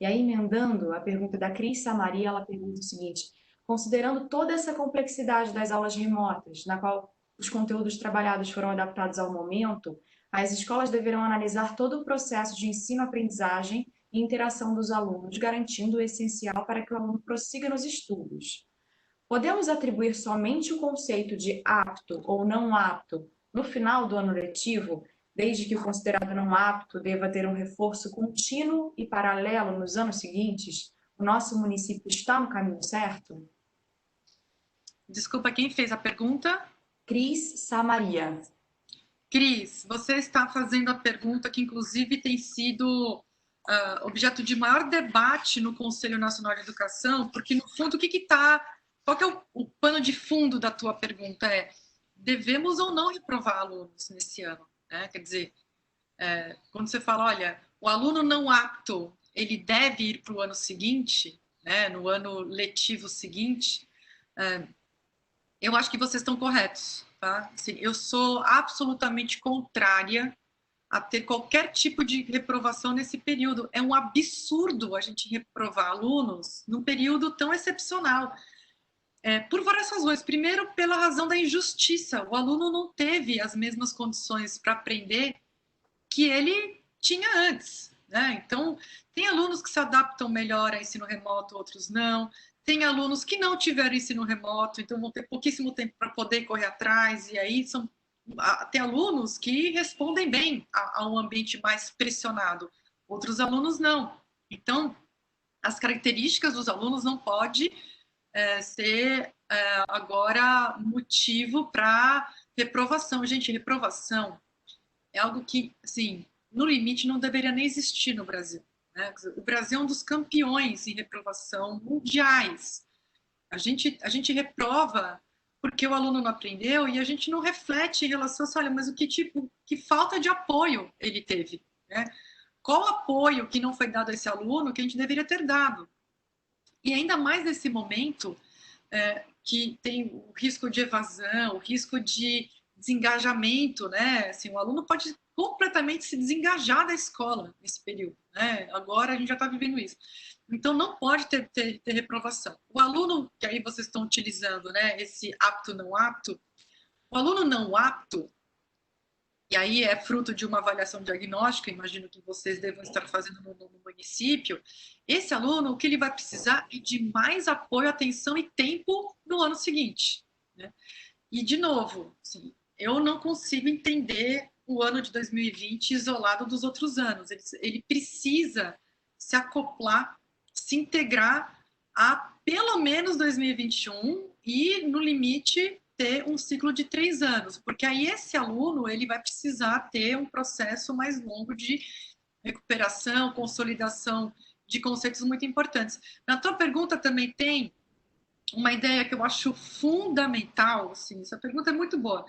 E aí, emendando, a pergunta da Cris Samaria, ela pergunta o seguinte: considerando toda essa complexidade das aulas remotas, na qual os conteúdos trabalhados foram adaptados ao momento, as escolas deverão analisar todo o processo de ensino-aprendizagem e interação dos alunos, garantindo o essencial para que o aluno prossiga nos estudos. Podemos atribuir somente o conceito de apto ou não apto no final do ano letivo, desde que o considerado não apto deva ter um reforço contínuo e paralelo nos anos seguintes, o nosso município está no caminho certo? Desculpa, quem fez a pergunta? Cris Samaria. Cris, você está fazendo a pergunta que, inclusive, tem sido objeto de maior debate no Conselho Nacional de Educação, porque, no fundo, qual que é o pano de fundo da tua pergunta? Devemos ou não reprovar alunos nesse ano? Né? Quer dizer, quando você fala, olha, o aluno não apto, ele deve ir para o ano seguinte, né, no ano letivo seguinte, eu acho que vocês estão corretos. Tá? Assim, eu sou absolutamente contrária a ter qualquer tipo de reprovação nesse período. É um absurdo a gente reprovar alunos num período tão excepcional. Por várias razões. Primeiro, pela razão da injustiça. O aluno não teve as mesmas condições para aprender que ele tinha antes. Né? Então, tem alunos que se adaptam melhor a ensino remoto, outros não. Tem alunos que não tiveram ensino remoto, então vão ter pouquíssimo tempo para poder correr atrás, e aí tem alunos que respondem bem a um ambiente mais pressionado, outros alunos não. Então, as características dos alunos não podem ser agora motivo para reprovação. Gente, reprovação é algo que, assim, no limite não deveria nem existir no Brasil. Né? O Brasil é um dos campeões em reprovação mundiais. A gente reprova porque o aluno não aprendeu e a gente não reflete em relação a, olha, mas que falta de apoio ele teve, né? Qual apoio que não foi dado a esse aluno que a gente deveria ter dado? E ainda mais nesse momento que tem o risco de evasão, o risco de desengajamento, né? Assim, o aluno pode completamente se desengajar da escola nesse período, né? Agora a gente já está vivendo isso. Então, não pode ter reprovação. O aluno, que aí vocês estão utilizando, né, esse apto, não apto, o aluno não apto, e aí é fruto de uma avaliação diagnóstica, imagino que vocês devam estar fazendo no município, esse aluno, o que ele vai precisar é de mais apoio, atenção e tempo no ano seguinte. Né? E, de novo, assim, eu não consigo entender o ano de 2020 isolado dos outros anos. Ele precisa se acoplar, se integrar a pelo menos 2021 e, no limite, ter um ciclo de 3 anos, porque aí esse aluno ele vai precisar ter um processo mais longo de recuperação, consolidação de conceitos muito importantes. Na tua pergunta também tem uma ideia que eu acho fundamental, assim, essa pergunta é muito boa,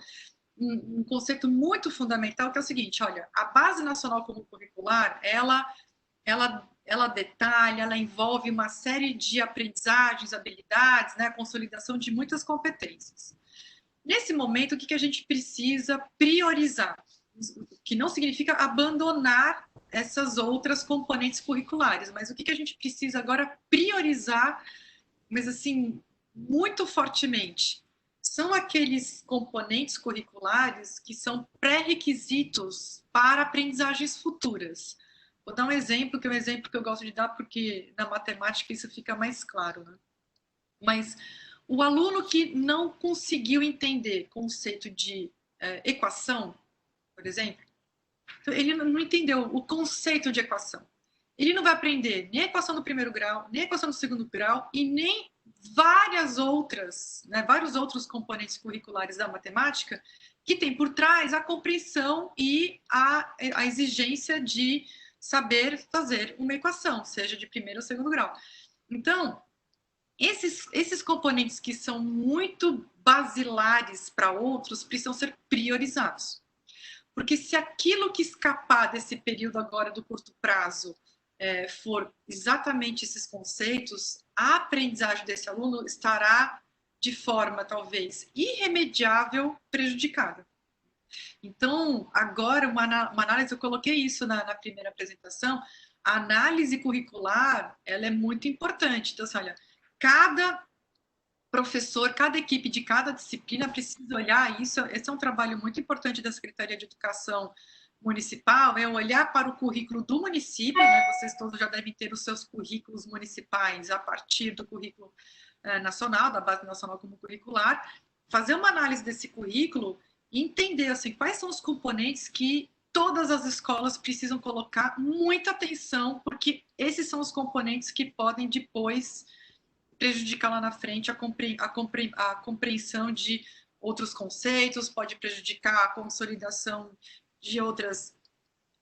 um conceito muito fundamental que é o seguinte, olha, a Base Nacional Comum Curricular, ela detalha, ela envolve uma série de aprendizagens, habilidades, né, consolidação de muitas competências. Nesse momento, o que a gente precisa priorizar? Que não significa abandonar essas outras componentes curriculares, mas o que a gente precisa agora priorizar, mas assim, muito fortemente, são aqueles componentes curriculares que são pré-requisitos para aprendizagens futuras. Vou dar um exemplo, que é um exemplo que eu gosto de dar, porque na matemática isso fica mais claro, né? Mas o aluno que não conseguiu entender conceito de equação, por exemplo, ele não entendeu o conceito de equação. Ele não vai aprender nem a equação do primeiro grau, nem a equação do segundo grau e nem vários outros componentes curriculares da matemática que tem por trás a compreensão e a exigência de saber fazer uma equação, seja de primeiro ou segundo grau. Então, esses componentes que são muito basilares para outros precisam ser priorizados. Porque se aquilo que escapar desse período agora do curto prazo for exatamente esses conceitos, a aprendizagem desse aluno estará de forma, talvez, irremediável prejudicada. Então, agora, uma análise, eu coloquei isso na primeira apresentação, a análise curricular, ela é muito importante. Então, assim, olha, cada professor, cada equipe de cada disciplina precisa olhar isso. Esse é um trabalho muito importante da Secretaria de Educação Municipal, é olhar para o currículo do município, né? Vocês todos já devem ter os seus currículos municipais a partir do currículo nacional, da Base Nacional Comum Curricular, fazer uma análise desse currículo e entender assim, quais são os componentes que todas as escolas precisam colocar muita atenção, porque esses são os componentes que podem depois prejudicar lá na frente a compreensão de outros conceitos, pode prejudicar a consolidação de outras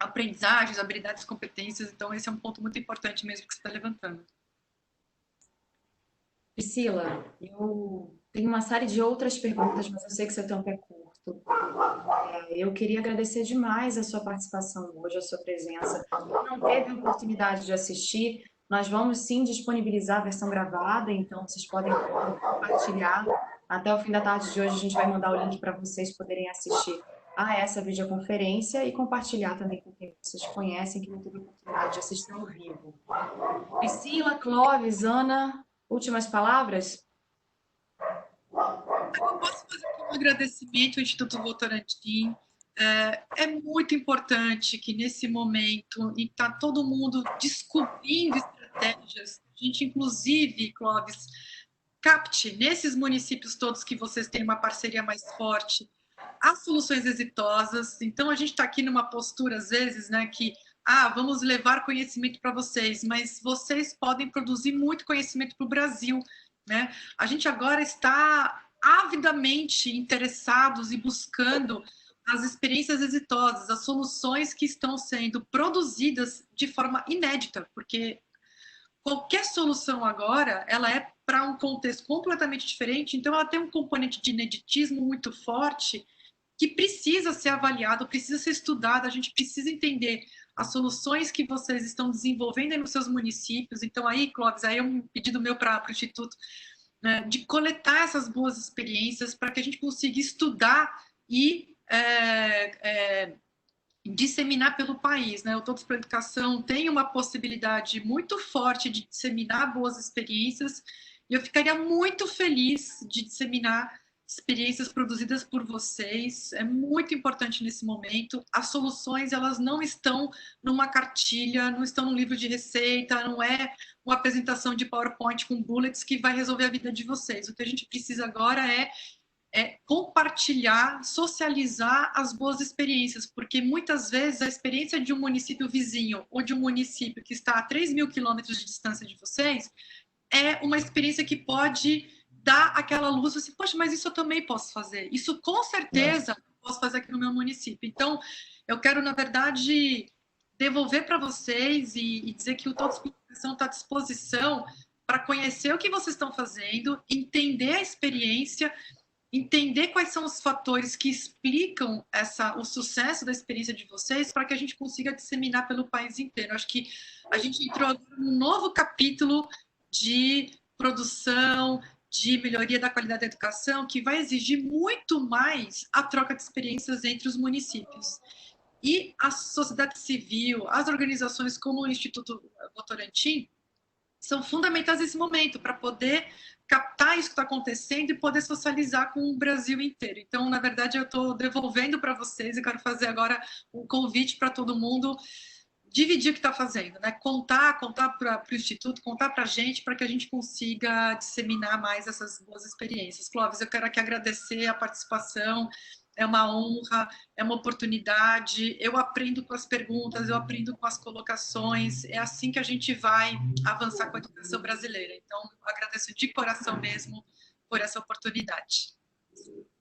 aprendizagens, habilidades, competências. Então, esse é um ponto muito importante mesmo que você está levantando. Priscila, eu tenho uma série de outras perguntas, mas eu sei que seu tempo é curto. Eu queria agradecer demais a sua participação hoje, a sua presença. Quem não teve a oportunidade de assistir, nós vamos sim disponibilizar a versão gravada, então vocês podem compartilhar. Até o fim da tarde de hoje a gente vai mandar o link para vocês poderem assistir a essa videoconferência e compartilhar também com quem vocês conhecem que não teve a oportunidade de assistir ao vivo. Priscila, Clóvis, Ana, últimas palavras? Eu posso fazer aqui um agradecimento ao Instituto Votorantim. É muito importante que nesse momento em que está todo mundo descobrindo estratégias, a gente inclusive, Clóvis, capte nesses municípios todos que vocês têm uma parceria mais forte, as soluções exitosas. Então, a gente está aqui numa postura, às vezes, né, que vamos levar conhecimento para vocês, mas vocês podem produzir muito conhecimento para o Brasil, né? A gente agora está avidamente interessados e buscando as experiências exitosas, as soluções que estão sendo produzidas de forma inédita, porque qualquer solução agora, ela é para um contexto completamente diferente, então ela tem um componente de ineditismo muito forte que precisa ser avaliado, precisa ser estudado, a gente precisa entender as soluções que vocês estão desenvolvendo aí nos seus municípios. Então aí, Clóvis, aí é um pedido meu para o Instituto, né, de coletar essas boas experiências para que a gente consiga estudar e disseminar pelo país, né? O Todos para a Educação tem uma possibilidade muito forte de disseminar boas experiências e eu ficaria muito feliz de disseminar experiências produzidas por vocês. É muito importante nesse momento. As soluções, elas não estão numa cartilha, não estão num livro de receita, não é uma apresentação de PowerPoint com bullets que vai resolver a vida de vocês. O que a gente precisa agora é compartilhar, socializar as boas experiências, porque muitas vezes a experiência de um município vizinho ou de um município que está a 3.000 quilômetros de distância de vocês é uma experiência que pode dar aquela luz, assim, poxa, mas isso eu também posso fazer. Isso com certeza eu posso fazer aqui no meu município. Então, eu quero, na verdade, devolver para vocês e dizer que o Todos para a Educação está à disposição para conhecer o que vocês estão fazendo, entender a experiência, entender quais são os fatores que explicam o sucesso da experiência de vocês para que a gente consiga disseminar pelo país inteiro. Acho que a gente entrou num novo capítulo de produção, de melhoria da qualidade da educação, que vai exigir muito mais a troca de experiências entre os municípios. E a sociedade civil, as organizações como o Instituto Votorantim, são fundamentais nesse momento para poder captar isso que está acontecendo e poder socializar com o Brasil inteiro. Então, na verdade, eu estou devolvendo para vocês e quero fazer agora um convite para todo mundo dividir o que está fazendo, né? Contar para o Instituto, contar para a gente, para que a gente consiga disseminar mais essas boas experiências. Clóvis, eu quero aqui agradecer a participação, é uma honra, é uma oportunidade, eu aprendo com as perguntas, eu aprendo com as colocações, é assim que a gente vai avançar com a educação brasileira. Então, eu agradeço de coração mesmo por essa oportunidade.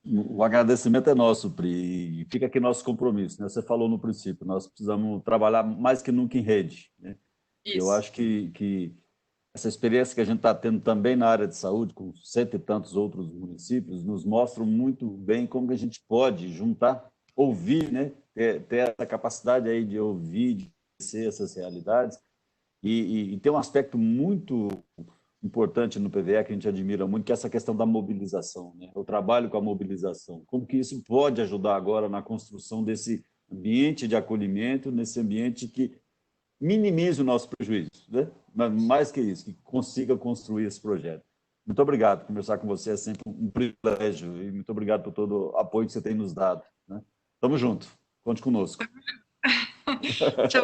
O agradecimento é nosso, Pri, e fica aqui nosso compromisso, né? Você falou no princípio, nós precisamos trabalhar mais que nunca em rede, né? Eu acho que essa experiência que a gente está tendo também na área de saúde, com 100 e tantos outros municípios, nos mostra muito bem como que a gente pode juntar, ouvir, né? Ter essa capacidade aí de ouvir, de conhecer essas realidades, e tem um aspecto muito importante no PVE, que a gente admira muito, que é essa questão da mobilização, né? O trabalho com a mobilização. Como que isso pode ajudar agora na construção desse ambiente de acolhimento, nesse ambiente que minimize o nosso prejuízo, né? Mas mais que isso, que consiga construir esse projeto. Muito obrigado. Conversar com você é sempre um privilégio e muito obrigado por todo o apoio que você tem nos dado, né? Tamo junto. Conte conosco. Tchau,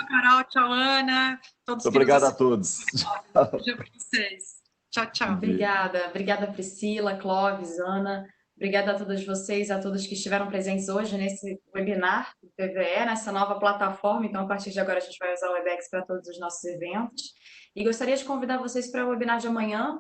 Carol. Tchau, Ana. Muito obrigado a todos. Beijo para vocês. Tchau, tchau. Obrigada, Priscila, Clóvis, Ana. Obrigada a todos vocês, a todos que estiveram presentes hoje nesse webinar do PVE, nessa nova plataforma. Então, a partir de agora, a gente vai usar o Webex para todos os nossos eventos. E gostaria de convidar vocês para o webinar de amanhã.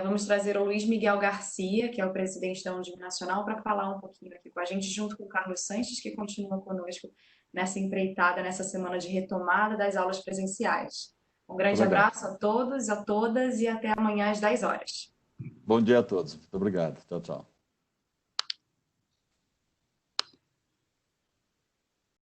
Vamos trazer o Luiz Miguel Garcia, que é o presidente da Undime Nacional, para falar um pouquinho aqui com a gente, junto com o Carlos Sanches, que continua conosco nessa empreitada, nessa semana de retomada das aulas presenciais. Um grande abraço a todos, a todas e até amanhã às 10 horas. Bom dia a todos. Muito obrigado. Tchau, tchau.